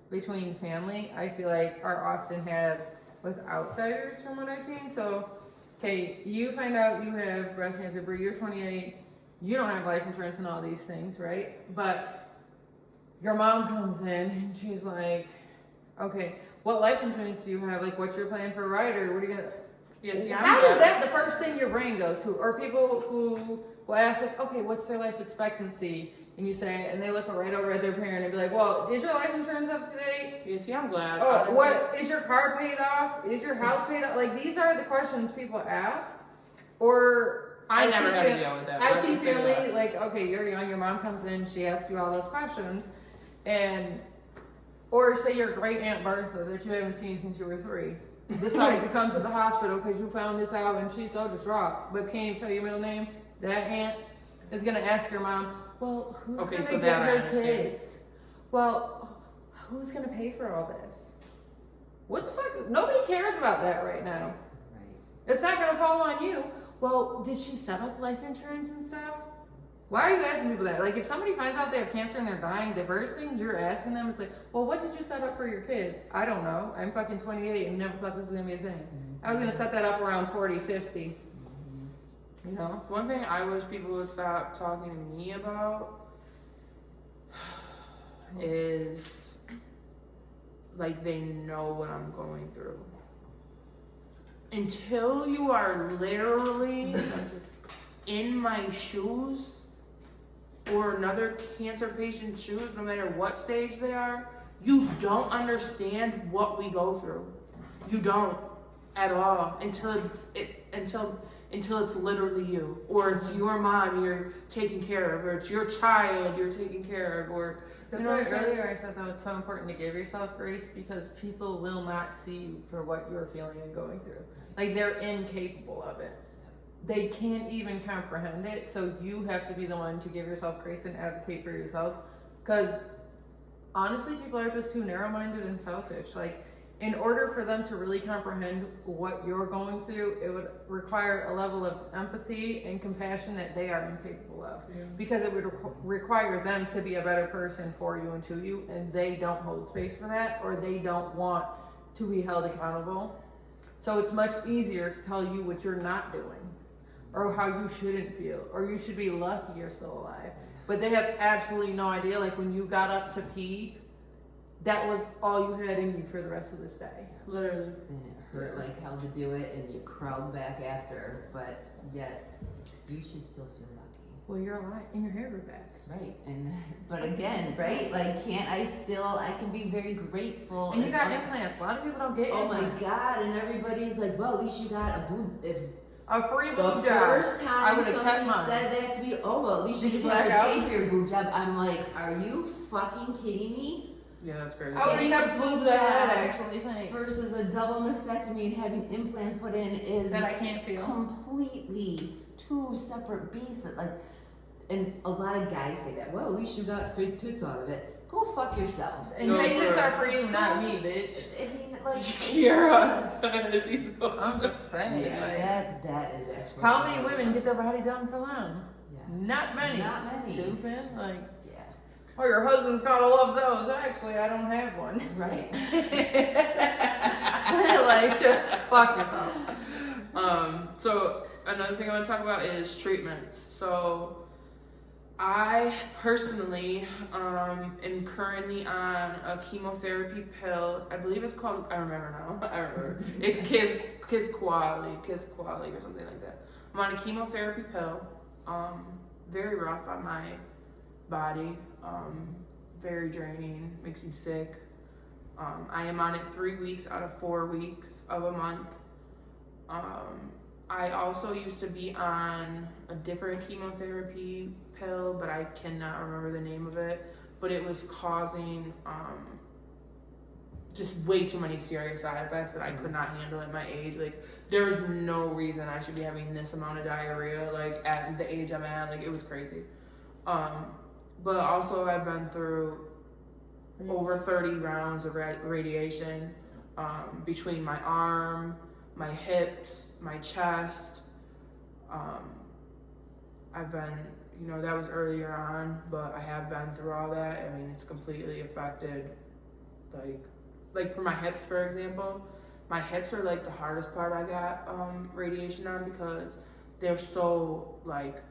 between family, I feel like are often had with outsiders from what I've seen. So, okay, you find out you have breast cancer, but you're 28. You don't have life insurance and all these things, right? But your mom comes in and she's like, okay, what life insurance do you have? Like, what's your plan for a rider? What are you gonna? Yes, How is that the first thing your brain goes to? Or people who will ask, like, okay, what's their life expectancy? And you say, and they look right over at their parent and be like, well, is your life insurance up to date? Yeah, see, I'm glad. Oh, honestly. what is your car paid off? Is your house paid off? Like, these are the questions people ask. Or I never had to deal with that. I see family like, okay, you're young, your mom comes in, she asks you all those questions. And, or say your great Aunt Bertha that you haven't seen since you were 3 decides to come to the hospital because you found this out and she's so distraught, but can't even tell your middle name. That aunt is going to ask your mom, well, who's going to get her kids? Well, who's going to pay for all this? What the fuck? Nobody cares about that right now. Right. It's not going to fall on you. Well, did she set up life insurance and stuff? Why are you asking people that? Like, if somebody finds out they have cancer and they're dying, the first thing you're asking them is like, well, what did you set up for your kids? I don't know. I'm fucking 28 and never thought this was going to be a thing. I was going to set that up around 40, 50. You know? One thing I wish people would stop talking to me about is, like, they know what I'm going through. Until you are literally in my shoes, or another cancer patient's shoes, no matter what stage they are, you don't understand what we go through. You don't at all until until it's literally you, or it's your mom you're taking care of, or it's your child you're taking care of, or That's why earlier I said that it's so important to give yourself grace, because people will not see you for what you're feeling and going through. Like, they're incapable of it. They can't even comprehend it, so you have to be the one to give yourself grace and advocate for yourself. Because honestly, people are just too narrow-minded and selfish. Like, in order for them to really comprehend what you're going through, it would require a level of empathy and compassion that they are incapable of. Yeah. Because it would require them to be a better person for you and to you, and they don't hold space for that, or they don't want to be held accountable. So it's much easier to tell you what you're not doing, or how you shouldn't feel, or you should be lucky you're still alive. But they have absolutely no idea. Like, when you got up to pee, that was all you had in you for the rest of this day. Literally. And it hurt like hell to do it, and you crawled back after, but yet you should still feel lucky. Well, you're alive, and your hair grew back. Right, but again, right, like, I can be very grateful. And you got implants. A lot of people don't get implants. Oh my God, and everybody's like, well, at least you got a boob. A free boob job. The first time somebody said that to me, oh, well, at least you didn't have to pay for your boob job. I'm like, are you fucking kidding me? Yeah, that's crazy. I would have boob job actually, thanks. Versus a double mastectomy and having implants put in is that I can't feel. Completely two separate beasts. Like, and a lot of guys say that. Well, at least you got fake tits out of it. Go fuck yourself. And fake tits are for you, not me, bitch. I mean, like, I'm just saying. Yeah, that is actually. How many women get their body done for them? Yeah. Not many. Not many. Stupid. Like. Yeah. Oh, your husband's gotta love those. Actually, I don't have one. Right. Like, fuck yourself. So another thing I want to talk about is treatments. So I personally am currently on a chemotherapy pill. I believe it's called, I remember now. I remember. It's Kisqali or something like that. I'm on a chemotherapy pill. Very rough on my body. Very draining, makes me sick. I am on it 3 weeks out of 4 weeks of a month. I also used to be on a different chemotherapy pill, but I cannot remember the name of it. But it was causing just way too many serious side effects that I could not handle at my age. Like, there's no reason I should be having this amount of diarrhea, like, at the age I'm at. Like, it was crazy. But also I've been through over 30 rounds of radiation between my arm, my hips, my chest. I've been, that was earlier on, but I have been through all that. I mean, it's completely affected, like for my hips, for example. My hips are like the hardest part I got radiation on, because they're so like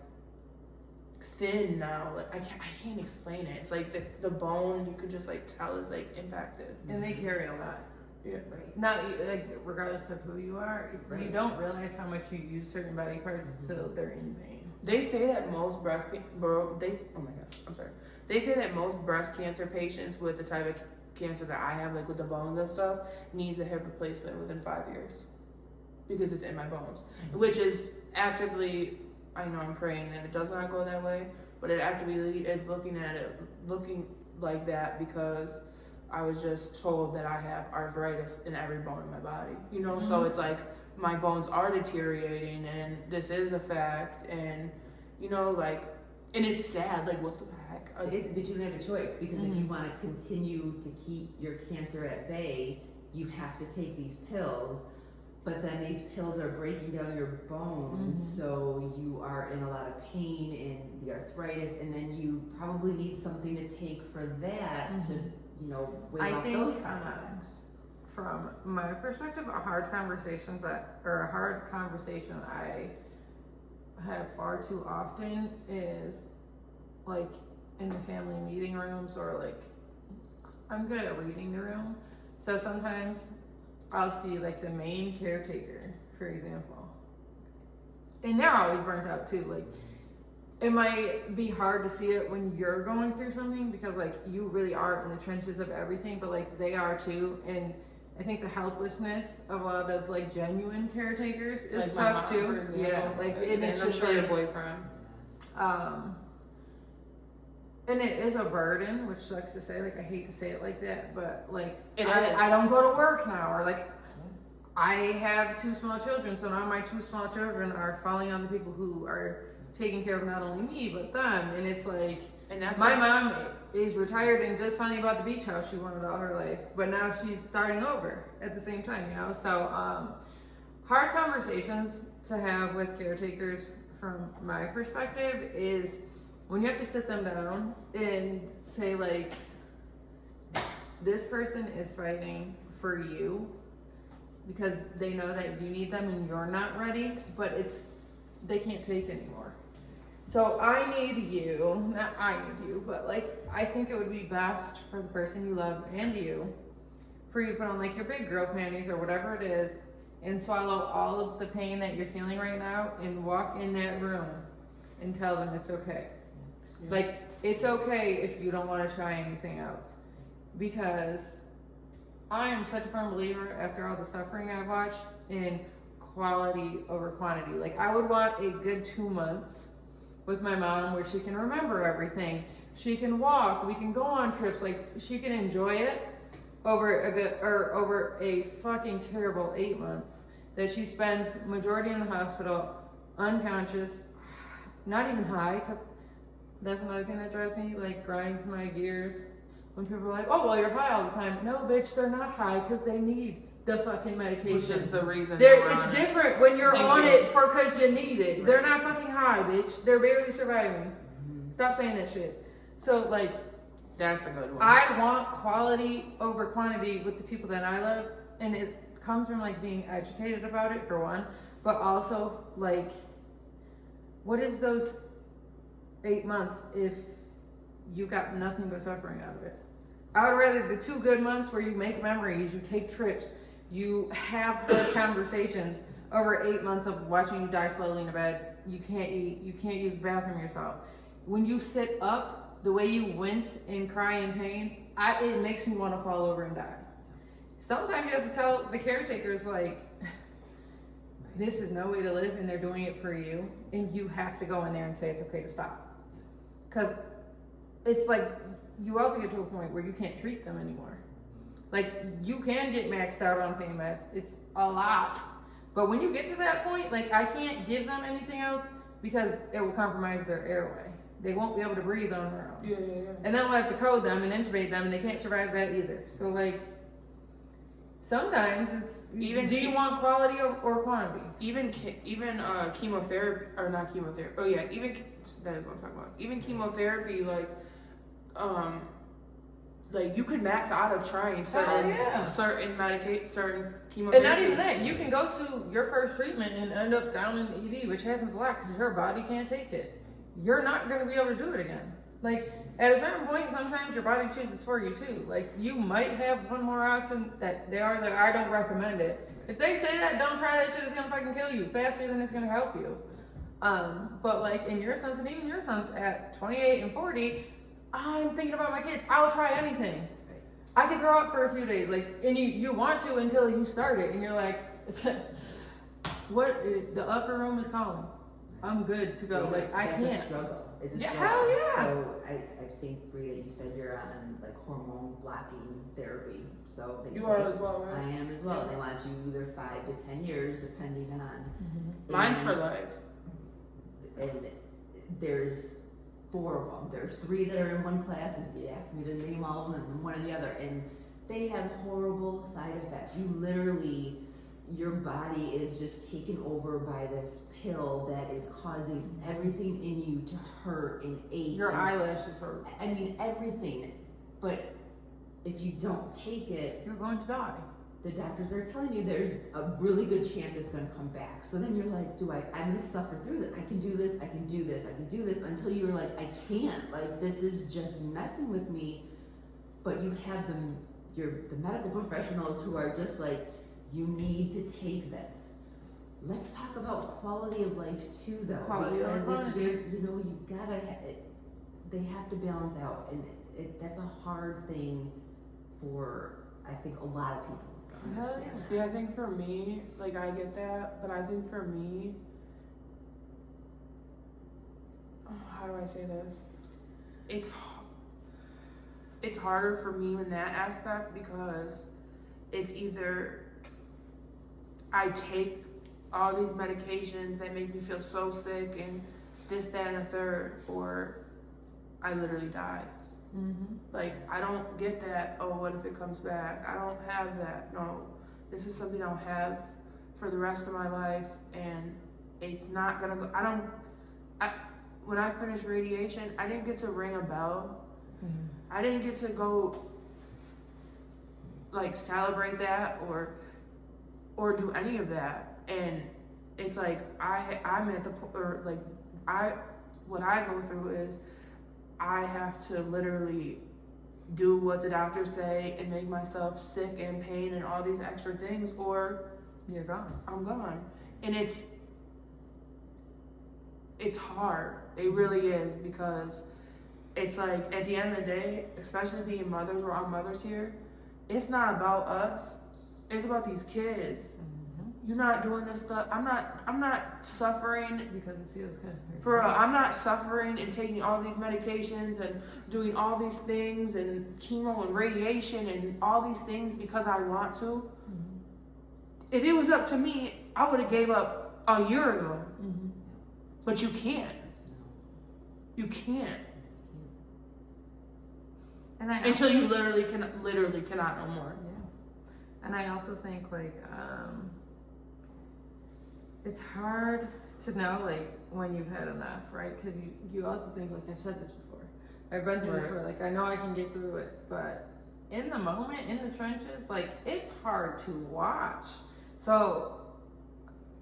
thin now. Like I can't explain it. It's like the bone, you could just like tell is like impacted. And they carry a lot. Yeah. Right. Not like regardless of who you are, you don't realize how much you use certain body parts till they're in pain. They say that most They say that most breast cancer patients with the type of cancer that I have, like with the bones and stuff, needs a hip replacement within 5 years, because it's in my bones. Which is actively, I know I'm praying that it does not go that way, but it actively is looking like that, because I was just told that I have arthritis in every bone in my body, so it's like my bones are deteriorating, and this is a fact, and and it's sad, like what the heck. But you don't have a choice, because if you want to continue to keep your cancer at bay, you have to take these pills. But then these pills are breaking down your bones, so you are in a lot of pain and the arthritis, and then you probably need something to take for that to, wave off those side effects. From my perspective, a hard conversation I have far too often is like in the family meeting rooms, or like I'm good at reading the room, so sometimes I'll see like the main caretaker, for example, and they're always burnt out too. Like, it might be hard to see it when you're going through something, because like you really are in the trenches of everything, but like they are too, and I think the helplessness of a lot of like genuine caretakers is Like my tough mom, too. for example. Yeah, like and it's I'm just sure your like, boyfriend. and it is a burden, which sucks to say. Like I hate to say it like that, but like It is. I don't go to work now, or like I have 2 small children, so now my 2 small children are falling on the people who are taking care of not only me but them, and it's like. And that's My mom is retired and just finally bought the beach house she wanted all her life, but now she's starting over at the same time, you know? So, hard conversations to have with caretakers from my perspective is when you have to sit them down and say, like, this person is fighting for you because they know that you need them and you're not ready, but they can't take anymore. So I need you, not I need you, but like, I think it would be best for the person you love and you, for you to put on like your big girl panties or whatever it is and swallow all of the pain that you're feeling right now and walk in that room and tell them it's okay. Yeah. Like, it's okay if you don't want to try anything else. Because I am such a firm believer after all the suffering I've watched in quality over quantity. Like, I would want a good 2 months with my mom where she can remember everything. She can walk, we can go on trips, like she can enjoy it over a fucking terrible 8 months that she spends majority in the hospital, unconscious, not even high, because that's another thing that drives me, like grinds my gears. When people are like, oh, well, you're high all the time. No, bitch, they're not high because they need the fucking medication. Which is the reason. It's different when you're on it because you need it. Right. They're not fucking high, bitch. They're barely surviving. Stop saying that shit. So, like, that's a good one. I want quality over quantity with the people that I love, and it comes from like being educated about it for one, but also like, what is those 8 months if you got nothing but suffering out of it? I would rather the 2 good months where you make memories, you take trips, you have hard conversations over 8 months of watching you die slowly in a bed. You can't eat, you can't use the bathroom yourself. When you sit up, the way you wince and cry in pain, it makes me want to fall over and die. Sometimes you have to tell the caretakers, like, this is no way to live and they're doing it for you, and you have to go in there and say it's okay to stop. Because it's like, you also get to a point where you can't treat them anymore. Like, you can get maxed out on pain meds. It's a lot. But when you get to that point, like, I can't give them anything else because it will compromise their airway. They won't be able to breathe on their own. Yeah. And then we'll have to code them and intubate them, and they can't survive that either. So, like, sometimes it's, do you want quality or quantity? Even chemotherapy, or not chemotherapy, oh yeah, even, that is what I'm talking about. Even chemotherapy, like you could max out of trying certain chemotherapy. And not even that, you can go to your first treatment and end up down in the ED, which happens a lot because your body can't take it. You're not going to be able to do it again. Like, at a certain point, sometimes your body chooses for you too. Like, you might have one more option that they are like, I don't recommend it. If they say that, don't try that shit, it's going to fucking kill you faster than it's going to help you. But like in your sense, and even your son's at 28 and 40, I'm thinking about my kids. I'll try anything. I can throw up for a few days, like, and you want to until you start it, and you're like, what? The upper room is calling. I'm good to go. Yeah, like, I can't. It's a struggle. It's a struggle. Hell yeah. So I think, Bria, you said you're on like hormone blocking therapy. So they you are as well, right? I am as well. Yeah. They want you either 5 to 10 years, depending on. Mm-hmm. Mine's for life. And there's 4 of them. There's 3 that are in one class, and if you ask me to name all of them, I'm one or the other. And they have horrible side effects. You literally, your body is just taken over by this pill that is causing everything in you to hurt and ache. Your eyelashes hurt. I mean, everything. But if you don't take it, you're going to die. The doctors are telling you there's a really good chance it's going to come back. So then you're like, I'm going to suffer through it. I can do this, I can do this, I can do this, until you're like, I can't. Like, this is just messing with me. But you have the medical professionals who are just like, you need to take this. Let's talk about quality of life too, though. Quality because of life. if you're, you gotta, they have to balance out. And that's a hard thing for, I think, a lot of people to understand. See, I think for me, like I get that, but I think for me, how do I say this? It's harder for me in that aspect because it's either I take all these medications that make me feel so sick and this, that, and a third, or I literally die. Like, I don't get that, oh, what if it comes back? I don't have that. No, this is something I'll have for the rest of my life, and it's not gonna go. When I finished radiation, I didn't get to ring a bell. I didn't get to go, like, celebrate that or do any of that. And it's like, I'm at the point, or like, what I go through is, I have to literally do what the doctors say and make myself sick and pain and all these extra things, or You're gone. I'm gone. And it's hard. It really is, because it's like, at the end of the day, especially being mothers, we're all mothers here, it's not about us. It's about these kids. You're not doing this stuff. I'm not suffering Because it feels good. I'm not suffering and taking all these medications and doing all these things and chemo and radiation and all these things because I want to. If it was up to me, I would have gave up a year ago. But you can't. You can't. And I Until you literally cannot no more. Yeah. And I also think, like, it's hard to know, like, when you've had enough, right? Because you also think, like, I've said this before. I've been through this before. Like, I know I can get through it. But in the moment, in the trenches, like, it's hard to watch. So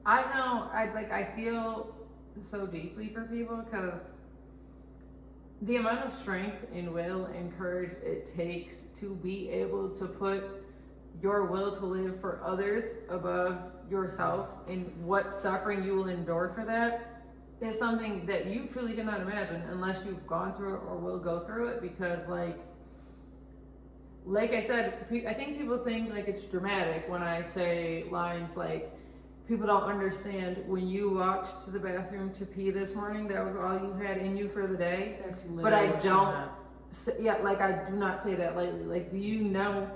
I know, I feel so deeply for people, because the amount of strength and will and courage it takes to be able to put your will to live for others above yourself, and what suffering you will endure for that is something that you truly cannot imagine unless you've gone through it or will go through it. Because like I said, I think people think like it's dramatic when I say lines like, people don't understand when you walked to the bathroom to pee this morning, that was all you had in you for the day. That's literally but I what you don't meant. yeah, like I do not say that lightly. Like, do you know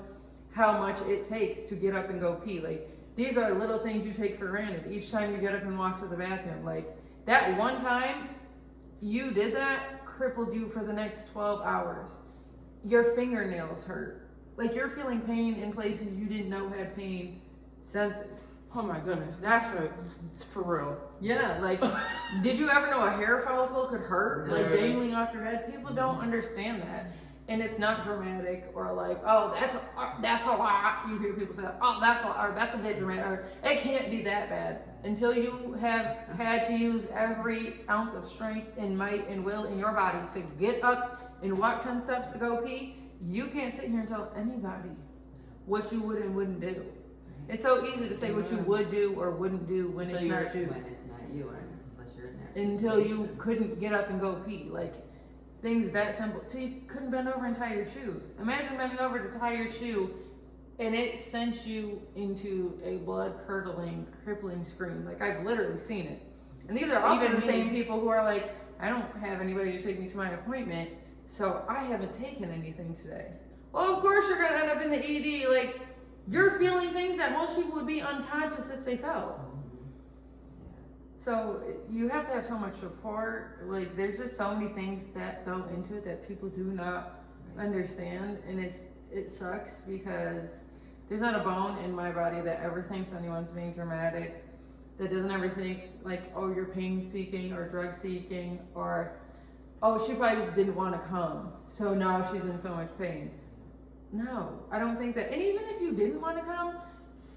how much it takes to get up and go pee? Like, these are little things you take for granted each time you get up and walk to the bathroom. Like, that one time you did that crippled you for the next 12 hours. Your fingernails hurt. Like, you're feeling pain in places you didn't know had pain senses. Oh my goodness, that's for real. Yeah, like, did you ever know a hair follicle could hurt? Like, dangling off your head? People don't understand that. And it's not dramatic, or like, oh, that's a lot. You hear people say, oh, that's a bit dramatic. Or, it can't be that bad. Until you have had to use every ounce of strength and might and will in your body to get up and walk 10 steps to go pee, you can't sit here and tell anybody what you would and wouldn't do. It's so easy to say what you would do or wouldn't do when it's not you. When it's not you, unless you're in that Until situation. you couldn't get up and go pee. Like, things that simple. Till you couldn't bend over and tie your shoes. Imagine bending over to tie your shoe and it sent you into a blood-curdling, crippling scream. Like, I've literally seen it. And these are also the same people who are like, I don't have anybody to take me to my appointment, so I haven't taken anything today. Well, of course you're going to end up in the ED. Like, you're feeling things that most people would be unconscious if they felt. So you have to have so much support. Like, there's just so many things that go into it that people do not understand, and it sucks because there's not a bone in my body that ever thinks anyone's being dramatic, that doesn't ever think like, oh, you're pain seeking or drug seeking, or oh, she probably just didn't want to come, so now she's in so much pain. No, I don't think that. And even if you didn't want to come,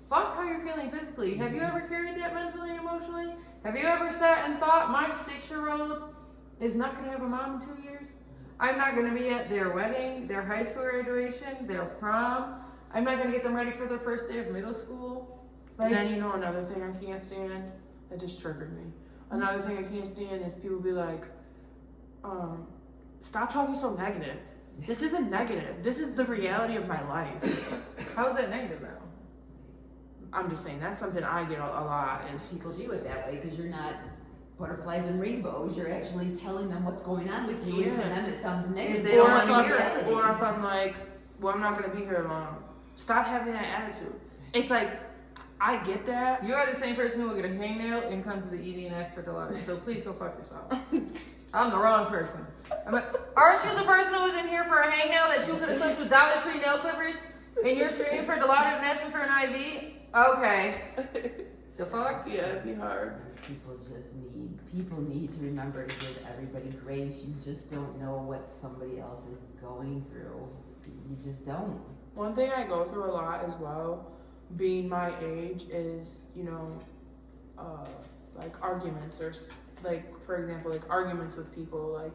fuck how you're feeling physically. Have you ever carried that mentally and emotionally? Have you ever sat and thought, my 6-year-old is not going to have a mom in 2 years? I'm not going to be at their wedding, their high school graduation, their prom. I'm not going to get them ready for their first day of middle school. Like, and then, you know, another thing I can't stand, that just triggered me. Another thing I can't stand is people be like, stop talking so negative. This isn't negative. This is the reality of my life. How is that negative though? I'm just saying that's something I get a lot. Is People do it that way because you're not butterflies and rainbows. You're actually telling them what's going on with you, and to them it sounds negative. They don't want to hear it. Or if I'm like, well, I'm not going to be here long. Stop having that attitude. It's like, I get that. You are the same person who will get a hangnail and come to the ED and ask for Dilaudid. So please go fuck yourself. I'm the wrong person. Aren't you the person who was in here for a hangnail that you could have clipped with Dollar Tree nail clippers? And you're screaming for Dilaudid and asking for an IV? Okay. The fuck? Yeah, it'd be hard. People need to remember to give everybody grace. You just don't know what somebody else is going through. You just don't. One thing I go through a lot as well, being my age, is, like arguments, or like, for example, like arguments with people. Like,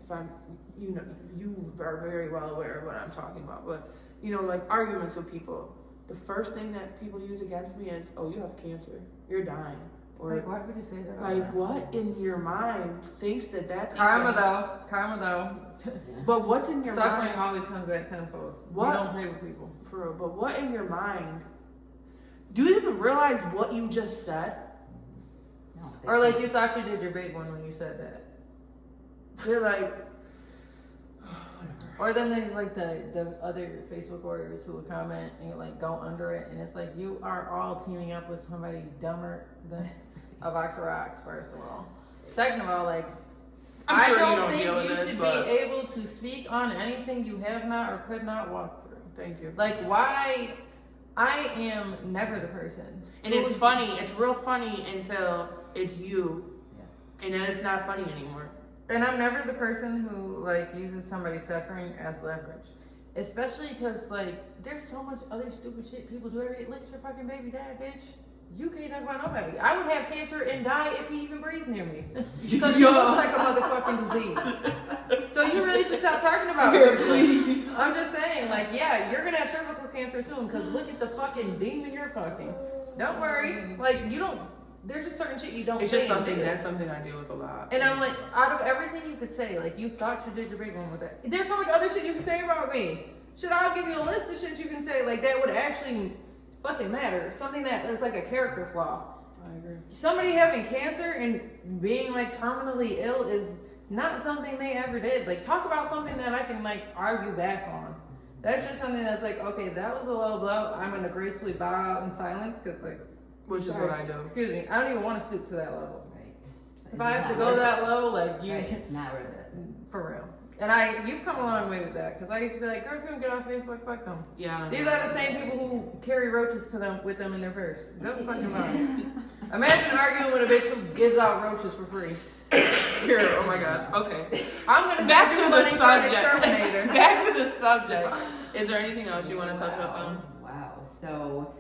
if I'm, you are very well aware of what I'm talking about, but like arguments with people. The first thing that people use against me is, oh, you have cancer, you're dying. Or, like, why would you say that? Like, what in your mind thinks that's karma though? But what's in your Suffering mind? always comes back tenfold. What? You don't play with people. For real, but what in your mind? Do you even realize what you just said? No. Or like you thought you did your big one when you said that. They're like, or then there's like the other Facebook warriors who will comment and you like go under it, and it's like you are all teaming up with somebody dumber than a box of rocks. First of all, second of all, like I don't think you should be able to speak on anything you have not or could not walk through. Thank you. Like, why? I am never the person. And it's funny. It's real funny until it's you, and then it's not funny anymore. And I'm never the person who like uses somebody's suffering as leverage, especially because like there's so much other stupid shit people do every day. Look at your fucking baby dad, bitch. You can't talk about nobody. I would have cancer and die if he even breathed near me because he looks like a motherfucking disease. So you really should stop talking about her, please. I'm just saying, like, yeah, you're gonna have cervical cancer soon because look at the fucking demon you're fucking. Don't worry, like you don't. There's just certain shit you don't. It's just something that's something I deal with a lot. And I'm like, out of everything you could say, like you thought you did your big one with it. There's so much other shit you can say about me. Should I give you a list of shit you can say like that would actually fucking matter? Something that is like a character flaw. I agree. Somebody having cancer and being like terminally ill is not something they ever did. Like talk about something that I can like argue back on. That's just something that's like, okay, that was a low blow. I'm gonna gracefully bow out in silence because like. Which is what I do. Excuse me. I don't even want to stoop to that level. Right. So If I have to go that low, like you, right, it's not worth it. For real. And you've come a long way with that because I used to be like, girl, if you don't get off Facebook, fuck them. Yeah. These are the same people who carry roaches with them in their purse. Don't fucking mind. Imagine arguing with a bitch who gives out roaches for free. Here, oh my gosh. Okay. I'm gonna Back say to money the for an subject. exterminator. Back to the subject. Is there anything else you want to touch up on? Wow. So,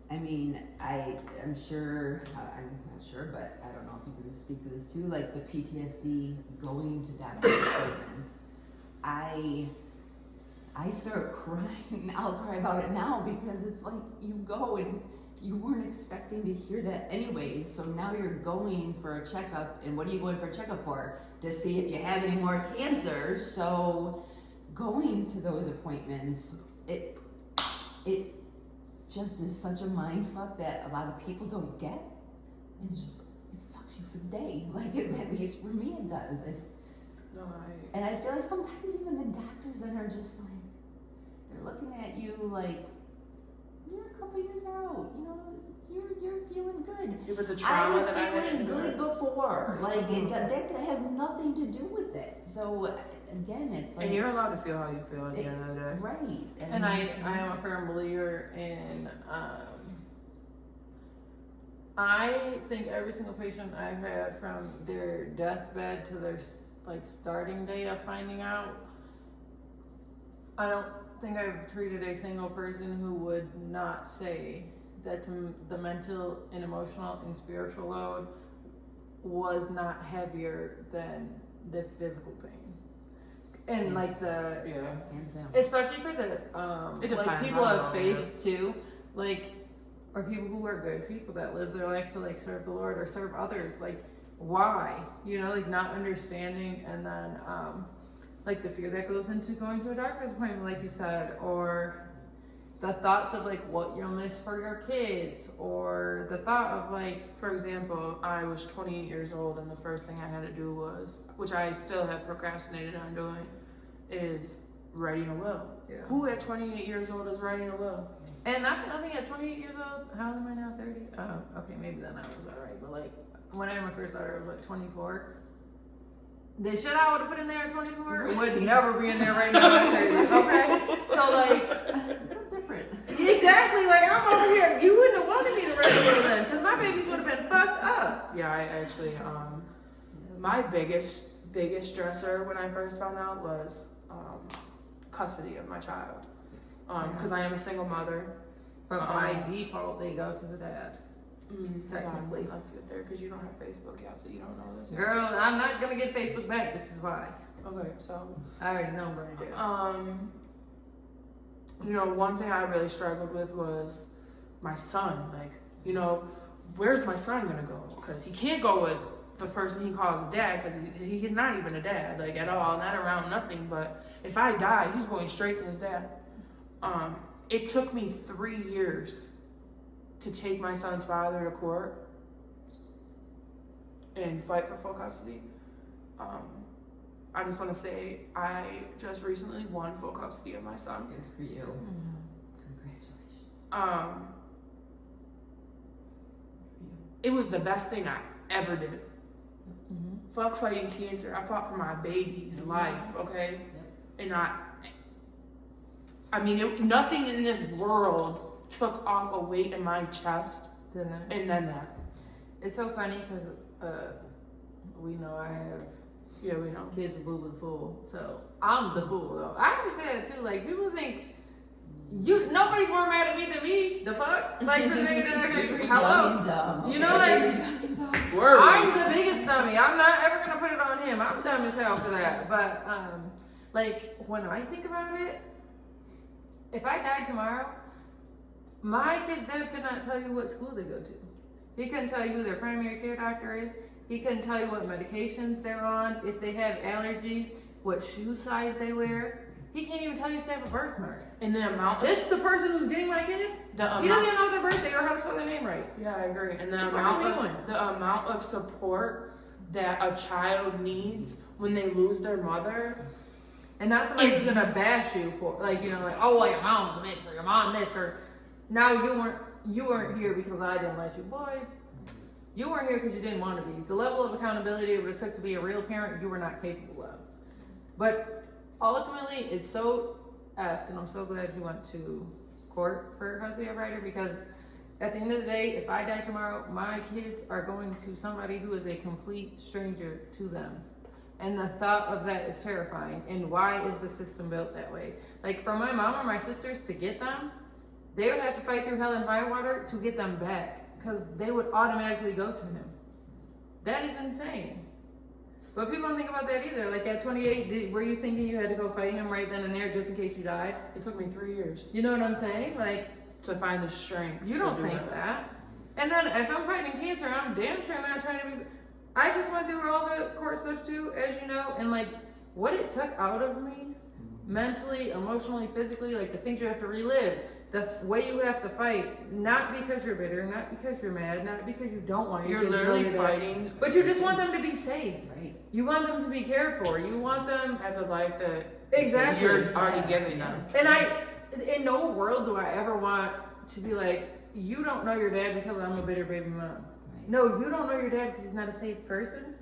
I mean, I'm sure, I'm not sure, but I don't know if you can speak to this too, like the PTSD going to doctor's appointments. I start crying. I'll cry about it now because it's like you go and you weren't expecting to hear that anyway. So now you're going for a checkup, and what are you going for a checkup for? To see if you have any more cancer. So going to those appointments, it just is such a mind fuck that a lot of people don't get, and it fucks you for the day. Like at least for me it does. And I feel like sometimes even the doctors then are just like, they're looking at you like, you're a couple years out, you're feeling good. Yeah, but the trauma I was that feeling good before. Like that has nothing to do with it. So again, it's like, and you're allowed to feel how you feel at the end of the day. Right. And I am a firm believer in I think every single patient I've had from their deathbed to their starting day of finding out, I don't think I've treated a single person who would not say that the mental and emotional and spiritual load was not heavier than the physical pain. And like especially for the like people of faith too, like, or people who are good people that live their life to like serve the Lord or serve others, like why, like not understanding, and then like the fear that goes into going to a doctor's appointment, like you said, or the thoughts of like what you'll miss for your kids, or the thought of like, For example, I was 28 years old, and the first thing I had to do was, which I still have procrastinated on doing, is writing a will. Yeah. Who at 28 years old is writing a will? and not for nothing, at 28 years old, how old am I now, 30? Okay, maybe then I was alright, but like, when I first started, I was what, 24? The shit I would have put in there at 24 would never be in there right now at 30, okay? So like, Different. exactly, like I'm over here, you wouldn't have wanted me to write a will then, because my babies would have been fucked up. Yeah, I actually, my biggest stressor when I first found out was custody of my child. Because I am a single mother. But by default, they go to the dad. Technically. Yeah, let's get there because you don't have Facebook yet, so you don't know this. Girl, I'm not gonna get Facebook back. This is why. Okay, so I already know I'm gonna do. you know, one thing I really struggled with was my son. Like, you know, where's my son gonna go? Because he can't go with the person he calls a dad, because he's not even a dad, like at all, not around nothing. But if I die, he's going straight to his dad. It took me 3 years to take my son's father to court and fight for full custody. I just want to say I just recently won full custody of my son. Good for you. Congratulations. It was the best thing I ever did. Fuck fighting cancer. I fought for my baby's life, okay? And I mean, nothing in this world took off a weight in my chest. Didn't it? And then that. It's so funny because we know I have we know kids with boo the fool, so I'm the fool though. I always say that too. Like people think nobody's more mad at me than me. The fuck? Like for the nigga that I can hello. You know, like Word. I'm the biggest dummy. I'm not ever gonna put it on him. I'm dumb as hell for that. But like when I think about it, if I died tomorrow, my kid's dad could not tell you what school they go to. He couldn't tell you who their primary care doctor is. He couldn't tell you what medications they're on, if they have allergies, what shoe size they wear. He can't even tell you if they have a birthmark. And the amount This is the person who's getting my kid? He doesn't even know their birthday or how to spell their name right. Yeah, I agree. And the What amount of support that a child needs when they lose their mother. And not somebody who's gonna bash you for, like, you know, like, oh, well, your mom's a bitch, or your mom this, or now you weren't here because I didn't let you. Boy, you weren't here because you didn't want to be. The level of accountability it would have took to be a real parent, you were not capable of. But ultimately, it's so effed, and I'm so glad you went to court for custody of Ryder, because at the end of the day, if I die tomorrow, my kids are going to somebody who is a complete stranger to them. And the thought of that is terrifying. And why is the system built that way? Like for my mom or my sisters to get them, they would have to fight through hell and high water to get them back, because they would automatically go to him. That is insane. But people don't think about that either. Like at 28, were you thinking you had to go fight him right then and there just in case you died? It took me 3 years. You know what I'm saying? Like to find the strength. You don't think that. And then if I'm fighting cancer, I'm damn sure not trying to be. I just went through all the court stuff too, as you know, and like what it took out of me, mentally, emotionally, physically, like the things you have to relive, the way you have to fight, not because you're bitter, not because you're mad, not because you don't want your You're kids literally really fighting. but you just want them to be safe. Right. You want them to be cared for. You want them have a life that exactly you're already giving them. And in no world do I ever want to be like, you don't know your dad because I'm a bitter baby mom. No, you don't know your dad because he's not a safe person.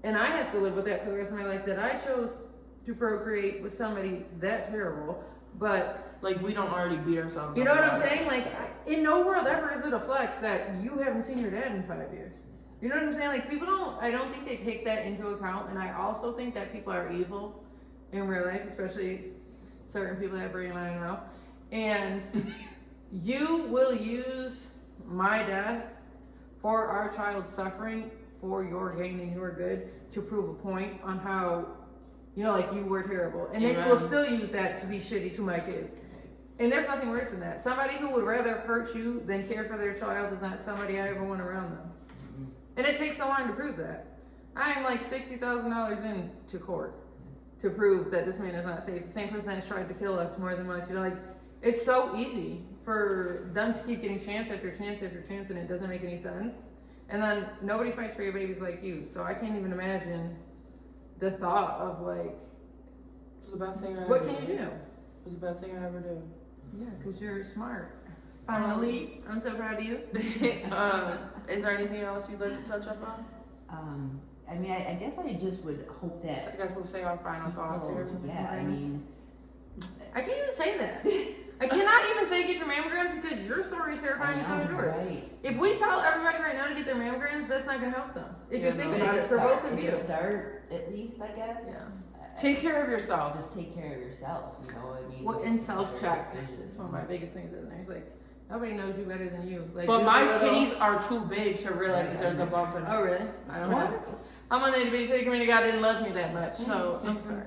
And I have to live with that for the rest of my life, that I chose to procreate with somebody that terrible. But like we don't already beat ourselves. You know what I'm saying? Like in no world ever is it a flex that you haven't seen your dad in 5 years. You know what I'm saying? Like people I don't think they take that into account. And I also think that people are evil in real life, especially certain people that Brie and I know. And you will use my death for our child's suffering, for your gain and your good, to prove a point on how, you know, like you were terrible. And then you will still use that to be shitty to my kids. And there's nothing worse than that. Somebody who would rather hurt you than care for their child is not somebody I ever want around them. And it takes so long to prove that. I am like $60,000 into court to prove that this man is not safe. The same person that has tried to kill us more than once. You know, like it's so easy for them to keep getting chance after chance after chance, and it doesn't make any sense. And then nobody fights for your babies like you. So I can't even imagine the thought of like, It's the best thing I what ever can you do. do? It's the best thing I ever do. Yeah, because you're smart. Finally, I'm so proud of you. Is there anything else you'd like to touch up on? I mean, I guess I just would hope that I guess we'll say our final thoughts here. yeah, I mean, I can't even say that. I cannot even say get your mammograms because your story is terrifying and so is yours. right. If we tell everybody right now to get their mammograms, that's not going to help them. If Yeah, you think no. But about it it's a for both start. of It's you. a start, at least, I guess. Take care of yourself. Just take care of yourself, you know, I mean. Well, and self-check. decisions. It's one of my biggest things in there. It's like, nobody knows you better than you. Like, But you my little- titties are too big to realize that there's a bump in Oh, really? I don't know. I'm on the itty bitty titty committee. God didn't love me that much, so I'm sorry.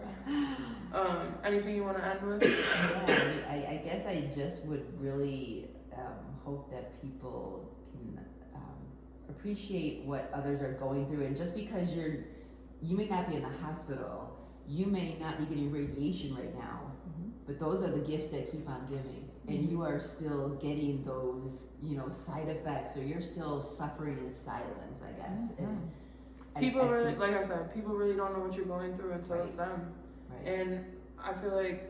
Anything you want to end with? Yeah, I guess I just would really hope that people can appreciate what others are going through, and just because you may not be in the hospital, you may not be getting radiation right now, but those are the gifts that keep on giving, and you are still getting those, you know, side effects, or you're still suffering in silence, I guess. And People I really, think- like I said, people really don't know what you're going through until it's them. right. And I feel like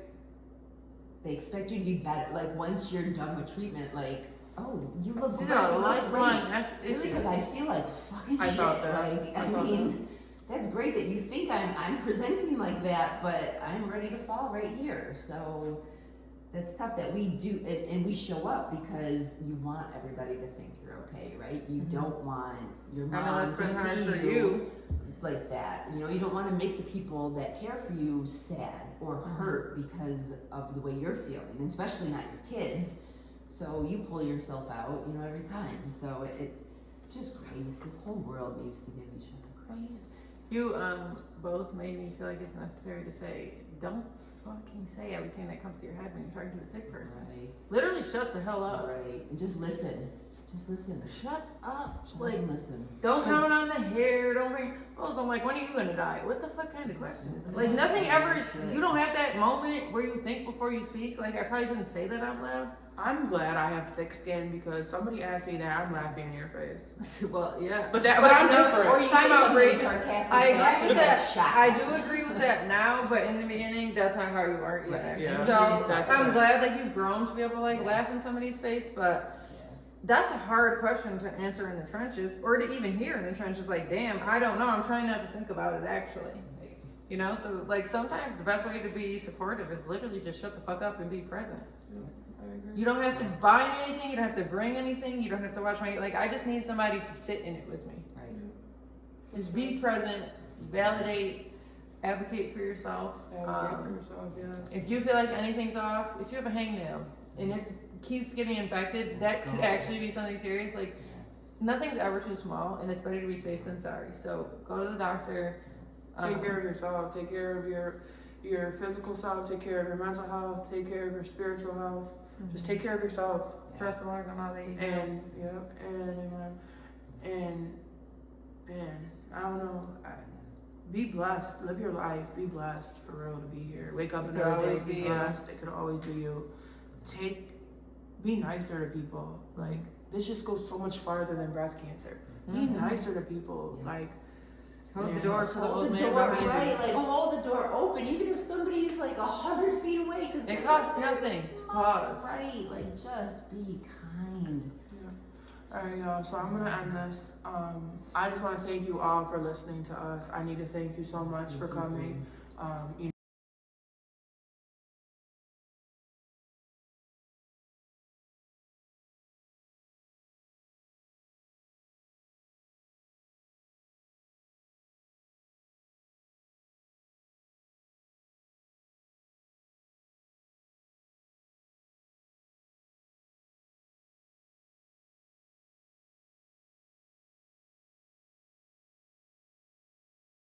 They expect you to be better. Like once you're done with treatment, like, oh, you look These great. are You look lifelong great. Really, because I feel like fucking I shit. thought that. Like, I mean, that's great that you think I'm presenting like that, but I'm ready to fall right here. So that's tough that we do, and we show up because you want everybody to think you're okay, right? You don't want your I know mom that's to been hard see for you. like that. You know, you don't want to make the people that care for you sad or hurt because of the way you're feeling, and especially not your kids. So you pull yourself out, you know, every time. So it's just grace. This whole world needs to give each other grace. You both made me feel like it's necessary to say, don't fucking say everything that comes to your head when you're talking to a sick person. Right. Literally shut the hell up. Right. And just listen. Just listen. Shut up. Shut Like, up and listen. don't comment on the hair, don't bring, oh, so I'm like, when are you gonna die? What the fuck kind of question is that? Like, nothing ever, you don't have that moment where you think before you speak. Like, I probably shouldn't say that out loud. I'm glad I have thick skin because somebody asked me that, I'm laughing in your face. Well, yeah. But I'm different. Or you say Time out, something Brady. sarcastic I back agree with and you're that. shocked. I do agree with that now, but in the beginning, that's not how you are either. Right. Yeah. So That's I'm right. glad that you've grown to be able to like Yeah. laugh in somebody's face, but that's a hard question to answer in the trenches, or to even hear in the trenches. Like, damn, I don't know. I'm trying not to think about it actually. Right. You know, so like sometimes the best way to be supportive is literally just shut the fuck up and be present. I agree. You don't have to buy me anything. You don't have to bring anything. You don't have to watch my, like, I just need somebody to sit in it with me. Right. Just be present, validate, advocate for yourself. Advocate for yourself, yes. If you feel like anything's off, if you have a hangnail and it keeps getting infected, that could actually be something serious. Like, Yes. nothing's ever too small, and it's better to be safe than sorry. So go to the doctor. Take care of yourself. Take care of your physical self. Take care of your mental health. Take care of your spiritual health. Just take care of yourself. Trust the Lord on all that you do. And I don't know. Be blessed. Live your life. Be blessed for real to be here. Wake up It could another day. always Be be you. blessed. It could always be you. Be nicer to people. Like this just goes so much farther than breast cancer. Be nicer to people. Yeah. Like Hold the door for the Hold old the man door, behind right? you. Like hold the door open, even if somebody's like 100 feet away. Because It costs nothing to pause. Right? Like just be kind. all right, y'all. So I'm gonna end this. I just want to thank you all for listening to us. I need to thank you so much for coming. You know.